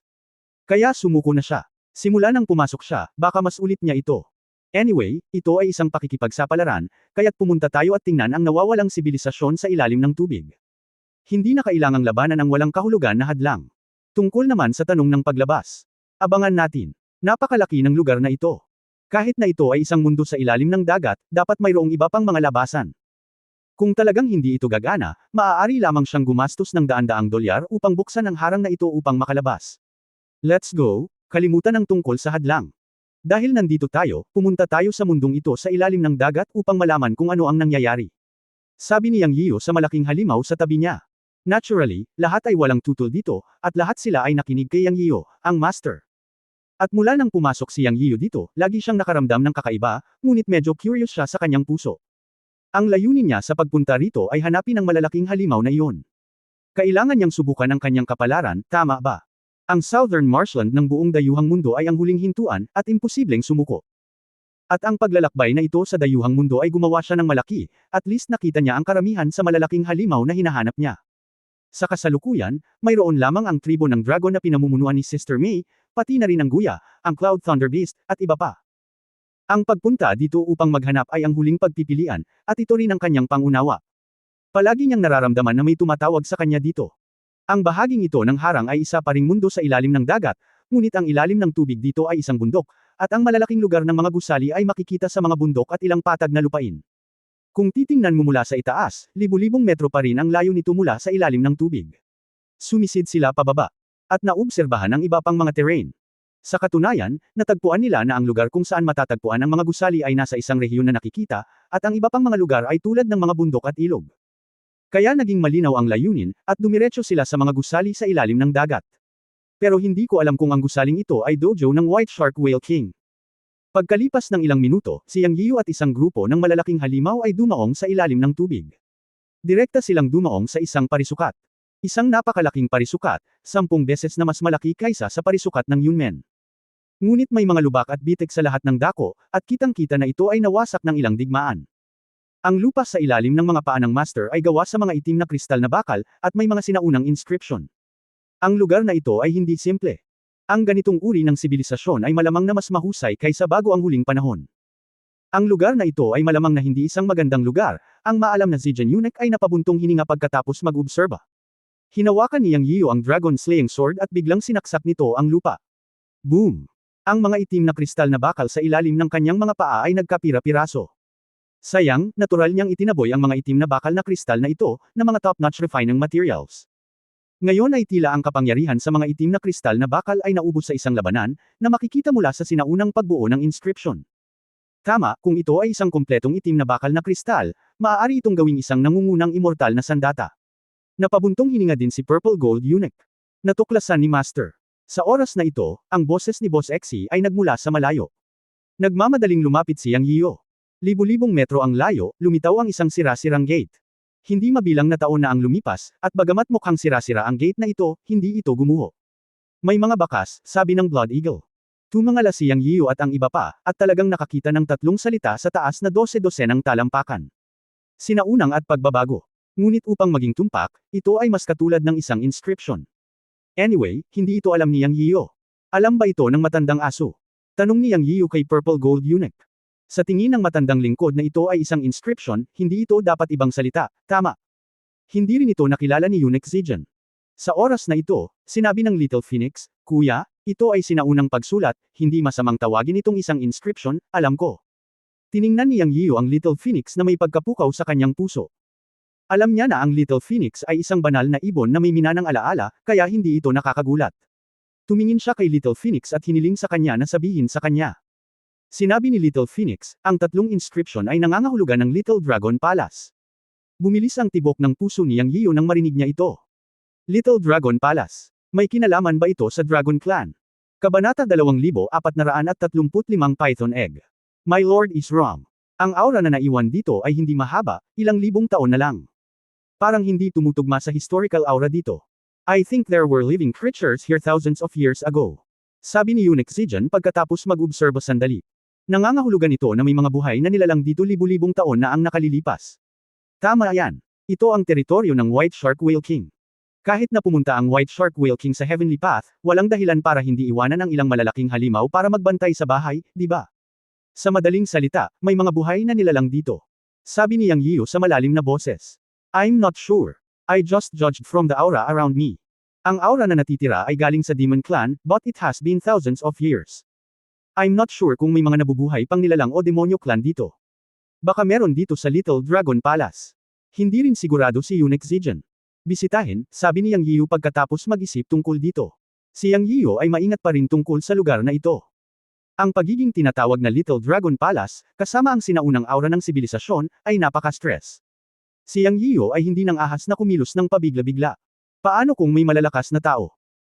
Kaya sumuko na siya. Simula nang pumasok siya, baka mas ulit niya ito. Anyway, ito ay isang pakikipagsapalaran, kaya't pumunta tayo at tingnan ang nawawalang sibilisasyon sa ilalim ng tubig. Hindi na kailangang labanan ang walang kahulugan na hadlang. Tungkol naman sa tanong ng paglabas. Abangan natin. Napakalaki ng lugar na ito. Kahit na ito ay isang mundo sa ilalim ng dagat, dapat mayroong iba pang mga labasan. Kung talagang hindi ito gagana, maaari lamang siyang gumastos ng daan-daang dolyar upang buksan ang harang na ito upang makalabas. Let's go, kalimutan ang tungkol sa hadlang. Dahil nandito tayo, pumunta tayo sa mundong ito sa ilalim ng dagat upang malaman kung ano ang nangyayari. Sabi ni Yang Yiu sa malaking halimaw sa tabi niya. Naturally, lahat ay walang tutol dito, at lahat sila ay nakinig kay Yang Yiu, ang master. At mula nang pumasok si Yang Yiu dito, lagi siyang nakaramdam ng kakaiba, ngunit medyo curious siya sa kanyang puso. Ang layunin niya sa pagpunta rito ay hanapin ang malalaking halimaw na iyon. Kailangan niyang subukan ang kanyang kapalaran, tama ba? Ang Southern Marshland ng buong dayuhang mundo ay ang huling hintuan, at imposibleng sumuko. At ang paglalakbay na ito sa dayuhang mundo ay gumawa siya ng malaki, at least nakita niya ang karamihan sa malalaking halimaw na hinahanap niya. Sa kasalukuyan, mayroon lamang ang tribo ng dragon na pinamumunuan ni Sister May, pati na rin ang Guya, ang Cloud Thunder Beast, at iba pa. Ang pagpunta dito upang maghanap ay ang huling pagpipilian, at ito rin ang kanyang pangunawa. Palagi niyang nararamdaman na may tumatawag sa kanya dito. Ang bahaging ito ng harang ay isa pa ring mundo sa ilalim ng dagat, ngunit ang ilalim ng tubig dito ay isang bundok, at ang malalaking lugar ng mga gusali ay makikita sa mga bundok at ilang patag na lupain. Kung titingnan mo mula sa itaas, libu-libong metro pa rin ang layo nito mula sa ilalim ng tubig. Sumisid sila pababa, at naobserbahan ang iba pang mga terrain. Sa katunayan, natagpuan nila na ang lugar kung saan matatagpuan ang mga gusali ay nasa isang rehiyon na nakikita, at ang iba pang mga lugar ay tulad ng mga bundok at ilog. Kaya naging malinaw ang layunin, at dumiretso sila sa mga gusali sa ilalim ng dagat. Pero hindi ko alam kung ang gusaling ito ay dojo ng White Shark Whale King. Pagkalipas ng ilang minuto, si Yang Yiu at isang grupo ng malalaking halimaw ay dumaong sa ilalim ng tubig. Direkta silang dumaong sa isang parisukat. Isang napakalaking parisukat, 10 beses na mas malaki kaysa sa parisukat ng Yunmen. Ngunit may mga lubak at bitik sa lahat ng dako, at kitang-kita na ito ay nawasak ng ilang digmaan. Ang lupa sa ilalim ng mga paa ng master ay gawa sa mga itim na kristal na bakal, at may mga sinaunang inscription. Ang lugar na ito ay hindi simple. Ang ganitong uri ng sibilisasyon ay malamang na mas mahusay kaysa bago ang huling panahon. Ang lugar na ito ay malamang na hindi isang magandang lugar, ang maalam na Zijan Eunuch ay napabuntong hininga pagkatapos mag-obserba. Hinawakan ni Yang Yiu ang Dragon Slaying Sword at biglang sinaksak nito ang lupa. Boom! Ang mga itim na kristal na bakal sa ilalim ng kanyang mga paa ay nagkapira-piraso. Sayang, natural niyang itinaboy ang mga itim na bakal na kristal na ito, na mga top-notch refining materials. Ngayon ay tila ang kapangyarihan sa mga itim na kristal na bakal ay naubos sa isang labanan, na makikita mula sa sinaunang pagbuo ng inscription. Tama, kung ito ay isang kumpletong itim na bakal na kristal, maaari itong gawing isang nangungunang immortal na sandata. Napabuntong hininga din si Purple Gold Eunuch. Natuklasan ni Master. Sa oras na ito, ang boses ni Boss Xe ay nagmula sa malayo. Nagmamadaling lumapit si Yang Yiu. Libu-libong metro ang layo, lumitaw ang isang sira-sirang gate. Hindi mabilang na taon na ang lumipas, at bagamat mukhang sira-sira ang gate na ito, hindi ito gumuho. May mga bakas, sabi ng Blood Eagle. Tumangala si Yang Yiu at ang iba pa, at talagang nakakita ng tatlong salita sa taas na 12-dosenang talampakan. Sinaunang at pagbabago. Ngunit upang maging tumpak, ito ay mas katulad ng isang inscription. Anyway, hindi ito alam ni Yang Yiu. Alam ba ito ng matandang aso? Tanong ni Yang Yiu kay Purple Gold Eunuch. Sa tingin ng matandang lingkod na ito ay isang inscription, hindi ito dapat ibang salita, tama. Hindi rin ito nakilala ni Eunuch Zijan. Sa oras na ito, sinabi ng Little Phoenix, Kuya, ito ay sinaunang pagsulat, hindi masamang tawagin itong isang inscription, alam ko. Tiningnan ni Yang Yiu ang Little Phoenix na may pagkapukaw sa kanyang puso. Alam niya na ang Little Phoenix ay isang banal na ibon na may minanang alaala, kaya hindi ito nakakagulat. Tumingin siya kay Little Phoenix at hiniling sa kanya na sabihin sa kanya. Sinabi ni Little Phoenix, ang tatlong inscription ay nangangahulugan ng Little Dragon Palace. Bumilis ang tibok ng puso ni Yang Yiu nang marinig niya ito. Little Dragon Palace. May kinalaman ba ito sa Dragon Clan? Kabanata 2435 Python Egg. My Lord is wrong. Ang aura na naiwan dito ay hindi mahaba, ilang libong taon na lang. Parang hindi tumutugma sa historical aura dito. I think there were living creatures here thousands of years ago. Sabi ni Eunuch Zijan pagkatapos mag-obserba sandali. Nangangahulugan ito na may mga buhay na nilalang dito libu-libong taon na ang nakalilipas. Tama yan. Ito ang teritoryo ng White Shark Whale King. Kahit na pumunta ang White Shark Whale King sa Heavenly Path, walang dahilan para hindi iwanan ang ilang malalaking halimaw para magbantay sa bahay, di ba? Sa madaling salita, may mga buhay na nilalang dito. Sabi ni Yang Yiu sa malalim na boses. I'm not sure. I just judged from the aura around me. Ang aura na natitira ay galing sa Demon Clan, but it has been thousands of years. I'm not sure kung may mga nabubuhay pang nilalang o demonyo clan dito. Baka meron dito sa Little Dragon Palace. Hindi rin sigurado si Eunuch Zijan. Bisitahin, sabi ni Yang Yiu pagkatapos mag-isip tungkol dito. Si Yang Yiu ay maingat pa rin tungkol sa lugar na ito. Ang pagiging tinatawag na Little Dragon Palace, kasama ang sinaunang aura ng sibilisasyon, ay napaka-stress. Si Yang Yiu ay hindi nang ahas na kumilos ng pabigla-bigla. Paano kung may malalakas na tao?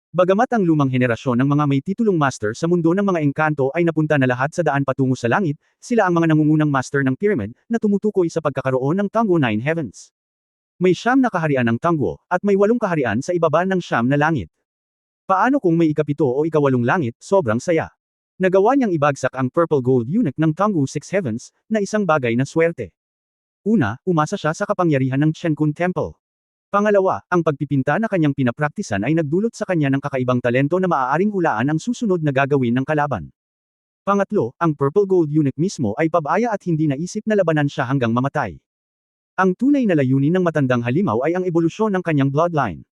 Bagamat ang lumang henerasyon ng mga may titulong master sa mundo ng mga engkanto ay napunta na lahat sa daan patungo sa langit, sila ang mga nangungunang master ng pyramid, na tumutukoy sa pagkakaroon ng Tangguo Nine Heavens. May 9 na kaharian ng Tangguo, at may 8 kaharian sa ibaba ng 9 na langit. Paano kung may ikapito o ikawalong langit, sobrang saya. Nagawa niyang ibagsak ang Purple Gold Eunuch ng Tangguo Six Heavens, na isang bagay na swerte. Una, umasa siya sa kapangyarihan ng Chenkun Temple. Pangalawa, ang pagpipinta na kanyang pinapraktisan ay nagdulot sa kanya ng kakaibang talento na maaaring hulaan ang susunod na gagawin ng kalaban. Pangatlo, ang Purple Gold Eunuch mismo ay pabaya at hindi naisip na labanan siya hanggang mamatay. Ang tunay na layunin ng matandang halimaw ay ang ebolusyon ng kanyang bloodline.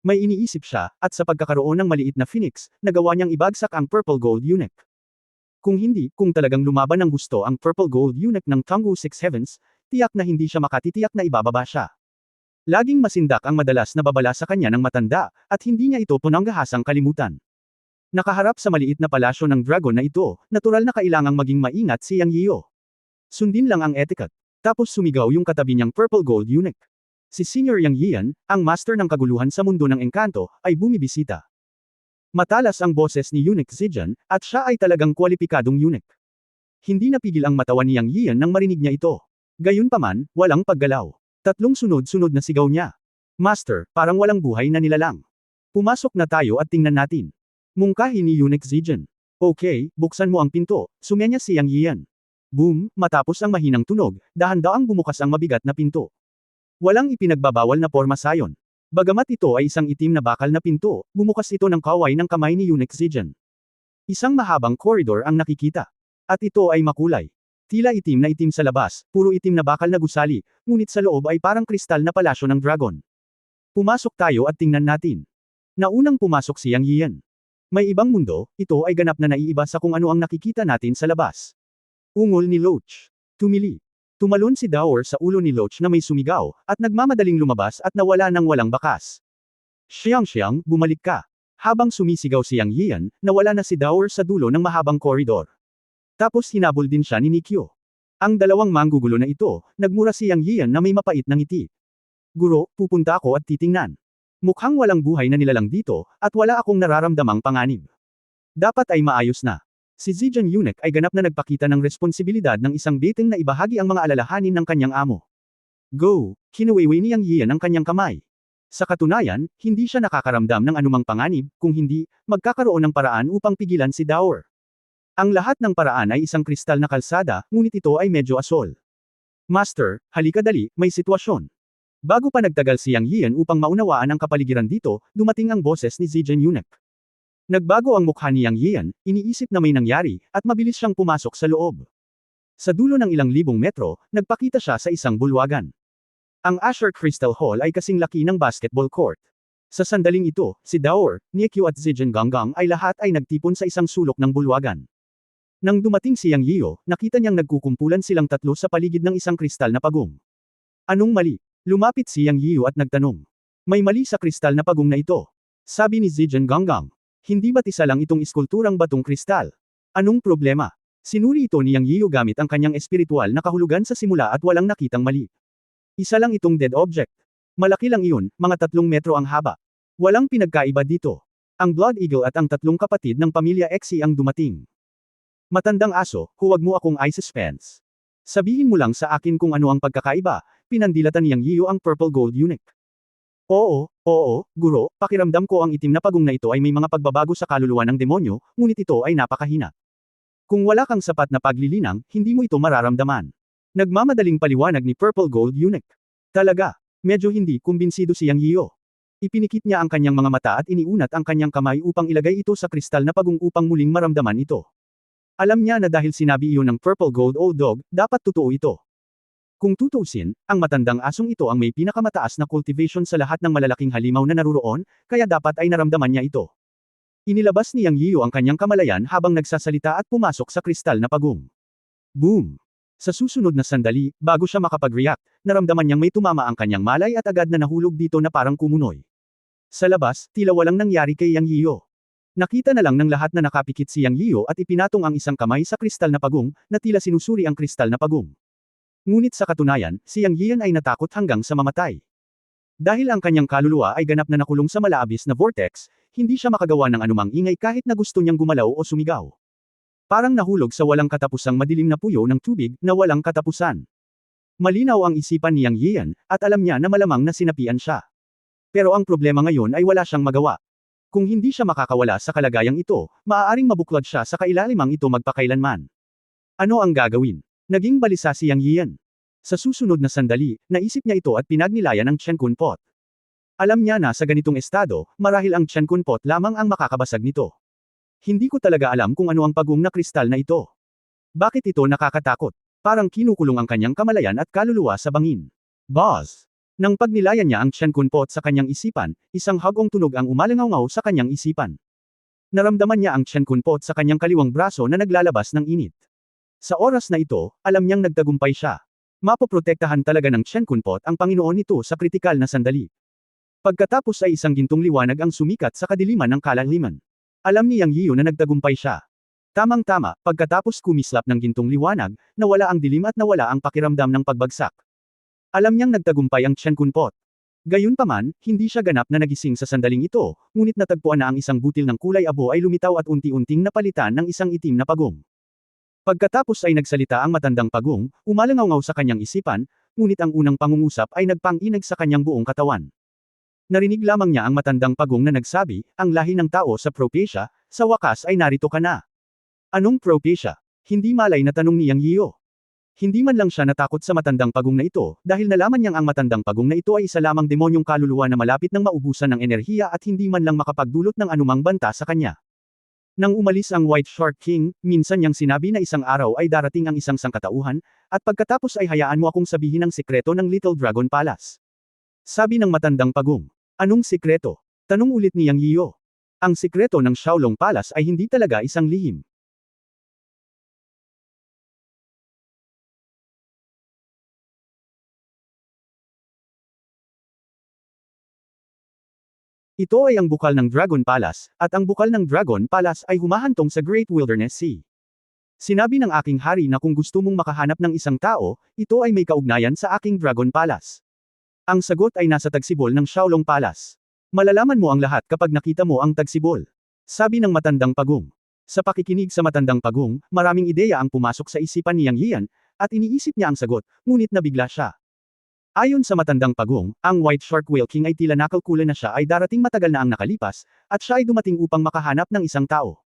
May iniisip siya, at sa pagkakaroon ng maliit na phoenix, nagawa niyang ibagsak ang Purple Gold Eunuch. Kung hindi, kung talagang lumaban ng gusto ang Purple Gold Eunuch ng Tangguo Six Heavens, tiyak na hindi siya makatitiyak na ibababa siya. Laging masindak ang madalas na babala sa kanya ng matanda, at hindi niya ito pananggahasang kalimutan. Nakaharap sa maliit na palasyo ng dragon na ito, natural na kailangang maging maingat si Yang Yiu. Sundin lang ang etiquette. Tapos sumigaw yung katabi niyang Purple Gold Eunuch. Si Senior Yang Yian, ang master ng kaguluhan sa mundo ng engkanto, ay bumibisita. Matalas ang boses ni Eunuch Zijan, at siya ay talagang kwalipikadong eunuch. Hindi napigil ang matawa ni Yang Yian nang marinig niya ito. Gayunpaman, walang paggalaw. Tatlong sunod-sunod na sigaw niya. Master, parang walang buhay na nilalang. Pumasok na tayo at tingnan natin. Mungkahi ni Eunuch Zijan. Okay, buksan mo ang pinto, sumenya si Yang Yian. Boom, matapos ang mahinang tunog, dahan-daang bumukas ang mabigat na pinto. Walang ipinagbabawal na porma sayon. Bagamat ito ay isang itim na bakal na pinto, bumukas ito ng kaway ng kamay ni Eunuch Zijan. Isang mahabang koridor ang nakikita. At ito ay makulay. Tila itim na itim sa labas, puro itim na bakal na gusali, ngunit sa loob ay parang kristal na palasyo ng dragon. Pumasok tayo at tingnan natin. Naunang pumasok si Yang Yian. May ibang mundo, ito ay ganap na naiiba sa kung ano ang nakikita natin sa labas. Ungol ni Loach. Tumili. Tumalon si Dower sa ulo ni Loach na may sumigaw, at nagmamadaling lumabas at nawala ng walang bakas. Xiang, bumalik ka. Habang sumisigaw si Yang Yian, nawala na si Dower sa dulo ng mahabang koridor. Tapos hinabol din siya ni Nikyo. Ang dalawang manggugulo na ito, nagmura si Yang Yian na may mapait na ngiti. Guro, pupunta ako at titingnan. Mukhang walang buhay na nilalang dito, at wala akong nararamdamang panganib. Dapat ay maayos na. Si Zijan Eunuch ay ganap na nagpakita ng responsibilidad ng isang dating na ibahagi ang mga alalahanin ng kanyang amo. Go! Kinuwiwi ni Yang Yian ang kanyang kamay. Sa katunayan, hindi siya nakakaramdam ng anumang panganib, kung hindi, magkakaroon ng paraan upang pigilan si Dower. Ang lahat ng paraan ay isang kristal na kalsada, ngunit ito ay medyo asol. Master, halika dali, may sitwasyon. Bago pa nagtagal si Yang Yian upang maunawaan ang kapaligiran dito, dumating ang boses ni Zijan Eunuch. Nagbago ang mukha ni Yang Yian, iniisip na may nangyari, at mabilis siyang pumasok sa loob. Sa dulo ng ilang libong metro, nagpakita siya sa isang bulwagan. Ang Asher Crystal Hall ay kasing laki ng basketball court. Sa sandaling ito, si Dower, Niekyu at Zijan Ganggang ay lahat ay nagtipon sa isang sulok ng bulwagan. Nang dumating si Yang Yio, nakita niyang nagkukumpulan silang tatlo sa paligid ng isang kristal na pagong. Anong mali? Lumapit si Yang Yio at nagtanong. May mali sa kristal na pagong na ito. Sabi ni Zijan Ganggang. Hindi ba't isa lang itong iskulturang batong kristal? Anong problema? Sinuri ito ni Yang Yio gamit ang kanyang espiritual na kahulugan sa simula at walang nakitang mali. Isa lang itong dead object. Malaki lang iyon, mga 3 metro ang haba. Walang pinagkaiba dito. Ang Blood Eagle at ang tatlong kapatid ng pamilya Exi ang dumating. Matandang aso, huwag mo akong i-suspense. Sabihin mo lang sa akin kung ano ang pagkakaiba, pinandilatan ni Yang Yio ang Purple Gold Eunuch. Oo, guro, pakiramdam ko ang itim na pagong na ito ay may mga pagbabago sa kaluluwa ng demonyo, ngunit ito ay napakahina. Kung wala kang sapat na paglilinang, hindi mo ito mararamdaman. Nagmamadaling paliwanag ni Purple Gold Eunuch. Talaga, medyo hindi kumbinsido si Yang Yio. Ipinikit niya ang kanyang mga mata at iniunat ang kanyang kamay upang ilagay ito sa kristal na pagong upang muling maramdaman ito. Alam niya na dahil sinabi iyon ng Purple Gold Old Dog, dapat totoo ito. Kung tutuusin, ang matandang asong ito ang may pinakamataas na cultivation sa lahat ng malalaking halimaw na naruroon, kaya dapat ay naramdaman niya ito. Inilabas ni Yang Yio ang kanyang kamalayan habang nagsasalita at pumasok sa kristal na pagong. Boom! Sa susunod na sandali, bago siya makapag-react, naramdaman niyang may tumama ang kanyang malay at agad na nahulog dito na parang kumunoy. Sa labas, tila walang nangyari kay Yang Yio. Nakita na lang ng lahat na nakapikit si Yang Yio at ipinatong ang isang kamay sa kristal na pagong, na tila sinusuri ang kristal na pagong. Ngunit sa katunayan, si Yang Yian ay natakot hanggang sa mamatay. Dahil ang kanyang kaluluwa ay ganap na nakulong sa malaabis na vortex, hindi siya makagawa ng anumang ingay kahit na gusto niyang gumalaw o sumigaw. Parang nahulog sa walang katapusang madilim na puyo ng tubig na walang katapusan. Malinaw ang isipan ni Yang Yian, at alam niya na malamang na sinapian siya. Pero ang problema ngayon ay wala siyang magawa. Kung hindi siya makakawala sa kalagayang ito, maaaring mabuklod siya sa kailalimang ito magpakailanman. Ano ang gagawin? Naging balisa si Yang Yian. Sa susunod na sandali, naisip niya ito at pinagnilayan ang Chen Kun Pot. Alam niya na sa ganitong estado, marahil ang Chen Kun Pot lamang ang makakabasag nito. Hindi ko talaga alam kung ano ang pagong na kristal na ito. Bakit ito nakakatakot? Parang kinukulong ang kanyang kamalayan at kaluluwa sa bangin. Boss! Nang pagnilayan niya ang Chen Kun Pot sa kanyang isipan, isang hagong tunog ang umalangaw sa kanyang isipan. Naramdaman niya ang Chen Kun Pot sa kanyang kaliwang braso na naglalabas ng init. Sa oras na ito, alam niyang nagtagumpay siya. Mapoprotektahan talaga ng Chen Kun Pot ang Panginoon nito sa kritikal na sandali. Pagkatapos ay isang gintong liwanag ang sumikat sa kadiliman ng kalaliman. Alam ni Yang Yio na nagtagumpay siya. Tamang-tama, pagkatapos kumislap ng gintong liwanag, nawala ang dilim at nawala ang pakiramdam ng pagbagsak. Alam niyang nagtagumpay ang Chen Kun Pot. Gayunpaman, hindi siya ganap na nagising sa sandaling ito, ngunit natagpuan na ang isang butil ng kulay abo ay lumitaw at unti-unting napalitan ng isang itim na pagong. Pagkatapos ay nagsalita ang matandang pagong, umalangaw sa kanyang isipan, ngunit ang unang pangungusap ay nagpang-inag sa kanyang buong katawan. Narinig lamang niya ang matandang pagong na nagsabi, ang lahi ng tao sa Propecia, sa wakas ay narito ka na. Anong Propecia? Hindi malay na tanong ni Yang Yio. Hindi man lang siya natakot sa matandang pagong na ito, dahil nalaman niyang ang matandang pagong na ito ay isa lamang demonyong kaluluwa na malapit nang maubusan ng enerhiya at hindi man lang makapagdulot ng anumang banta sa kanya. Nang umalis ang White Shark King, minsan niyang sinabi na isang araw ay darating ang isang sangkatauhan, at pagkatapos ay hayaan mo akong sabihin ang sikreto ng Little Dragon Palace. Sabi ng matandang pagong. Anong sikreto? Tanong ulit ni Yang Yio. Ang sikreto ng Shaolong Palace ay hindi talaga isang lihim. Ito ay ang bukal ng Dragon Palace, at ang bukal ng Dragon Palace ay humahantong sa Great Wilderness Sea. Sinabi ng aking hari na kung gusto mong makahanap ng isang tao, ito ay may kaugnayan sa aking Dragon Palace. Ang sagot ay nasa tagsibol ng Shaolong Palace. Malalaman mo ang lahat kapag nakita mo ang tagsibol. Sabi ng matandang pagong. Sa pakikinig sa matandang pagong, maraming ideya ang pumasok sa isipan ni Yang Yian, at iniisip niya ang sagot, ngunit nabigla siya. Ayon sa matandang pagong, ang White Shark Whale King ay tila nakalkulan na siya ay darating matagal na ang nakalipas, at siya ay dumating upang makahanap ng isang tao.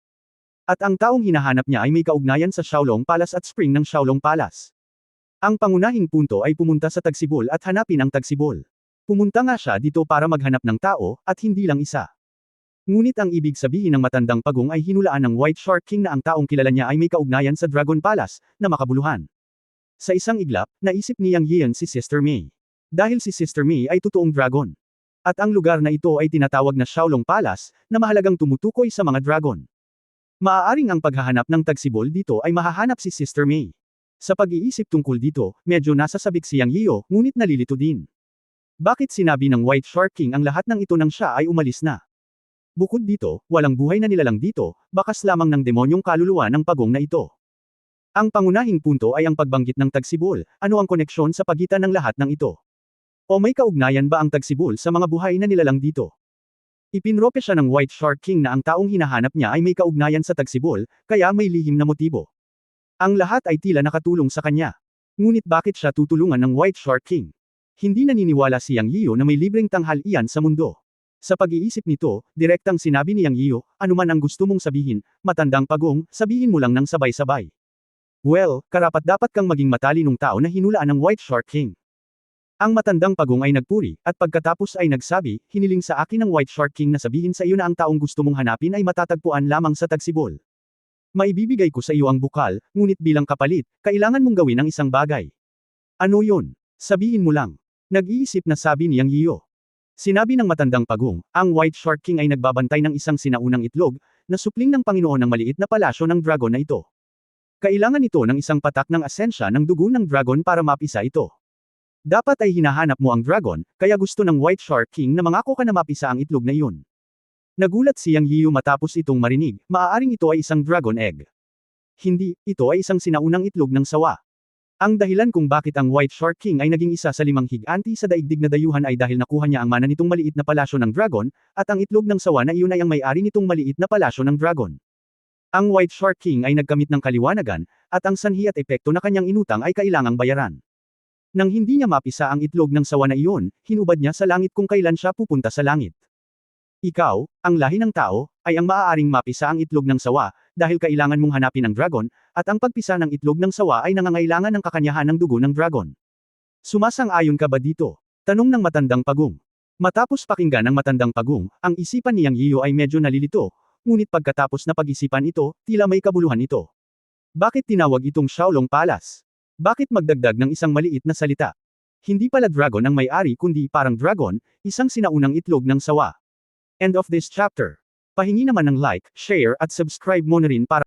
At ang taong hinahanap niya ay may kaugnayan sa Shaolong Palace at spring ng Shaolong Palace. Ang pangunahing punto ay pumunta sa Tagsibol at hanapin ang Tagsibol. Pumunta nga siya dito para maghanap ng tao, at hindi lang isa. Ngunit ang ibig sabihin ng matandang pagong ay hinulaan ng White Shark King na ang taong kilala niya ay may kaugnayan sa Dragon Palace, na makabuluhan. Sa isang iglap, naisip ni Yang Yian si Sister Mei. Dahil si Sister Mei ay totoong dragon. At ang lugar na ito ay tinatawag na Shaolong Palace, na mahalagang tumutukoy sa mga dragon. Maaaring ang paghahanap ng Tagsibol dito ay mahahanap si Sister Mei. Sa pag-iisip tungkol dito, medyo nasasabik si Yang Yio, ngunit nalilito din. Bakit sinabi ng White Shark King ang lahat ng ito nang siya ay umalis na? Bukod dito, walang buhay na nilalang dito, bakas lamang ng demonyong kaluluwa ng pagong na ito. Ang pangunahing punto ay ang pagbanggit ng Tagsibol, ano ang koneksyon sa pagitan ng lahat ng ito? O may kaugnayan ba ang Tagsibol sa mga buhay na nilalang dito? Ipinrope siya ng White Shark King na ang taong hinahanap niya ay may kaugnayan sa Tagsibol, kaya may lihim na motibo. Ang lahat ay tila nakatulong sa kanya. Ngunit bakit siya tutulungan ng White Shark King? Hindi naniniwala si Yang Yio na may libreng tanghalian sa mundo. Sa pag-iisip nito, direktang sinabi ni Yang Yio, anuman ang gusto mong sabihin, matandang pagong, sabihin mo lang ng sabay-sabay. Well, karapat-dapat kang maging matalinong tao na hinulaan ng White Shark King. Ang matandang pagong ay nagpuri, at pagkatapos ay nagsabi, hiniling sa akin ng White Shark King na sabihin sa iyo na ang taong gusto mong hanapin ay matatagpuan lamang sa Tagsibol. Maibibigay ko sa iyo ang bukal, ngunit bilang kapalit, kailangan mong gawin ang isang bagay. Ano yun? Sabihin mo lang. Nag-iisip na sabi ni Yang Yio. Sinabi ng matandang pagong, ang White Shark King ay nagbabantay ng isang sinaunang itlog, na supling ng Panginoon ng maliit na palasyo ng dragon na ito. Kailangan ito ng isang patak ng asensya ng dugo ng dragon para mapisa ito. Dapat ay hinahanap mo ang dragon, kaya gusto ng White Shark King na mangako ka na mapisa ang itlog na iyon. Nagulat si Yang Yio matapos itong marinig, maaaring ito ay isang dragon egg. Hindi, ito ay isang sinaunang itlog ng sawa. Ang dahilan kung bakit ang White Shark King ay naging isa sa 5 higanti sa daigdig na dayuhan ay dahil nakuha niya ang mana nitong maliit na palasyo ng dragon, at ang itlog ng sawa na iyon ay ang may-ari nitong maliit na palasyo ng dragon. Ang White Shark King ay nagkamit ng kaliwanagan, at ang sanhi at epekto na kanyang inutang ay kailangang bayaran. Nang hindi niya mapisa ang itlog ng sawa na iyon, hinubad niya sa langit kung kailan siya pupunta sa langit. Ikaw, ang lahi ng tao, ay ang maaaring mapisa ang itlog ng sawa, dahil kailangan mong hanapin ang dragon, at ang pagpisa ng itlog ng sawa ay nangangailangan ng kakanyahan ng dugo ng dragon. Sumasang-ayon ka ba dito? Tanong ng matandang pagong. Matapos pakinggan ng matandang pagong, ang isipan ni Yang Yio ay medyo nalilito, ngunit pagkatapos na pag-isipan ito, tila may kabuluhan ito. Bakit tinawag itong Shaolong Palace? Bakit magdagdag ng isang maliit na salita? Hindi pala dragon ang may-ari kundi parang dragon, isang sinaunang itlog ng sawa. End of this chapter. Pahingi naman ng like, share at subscribe mo na rin para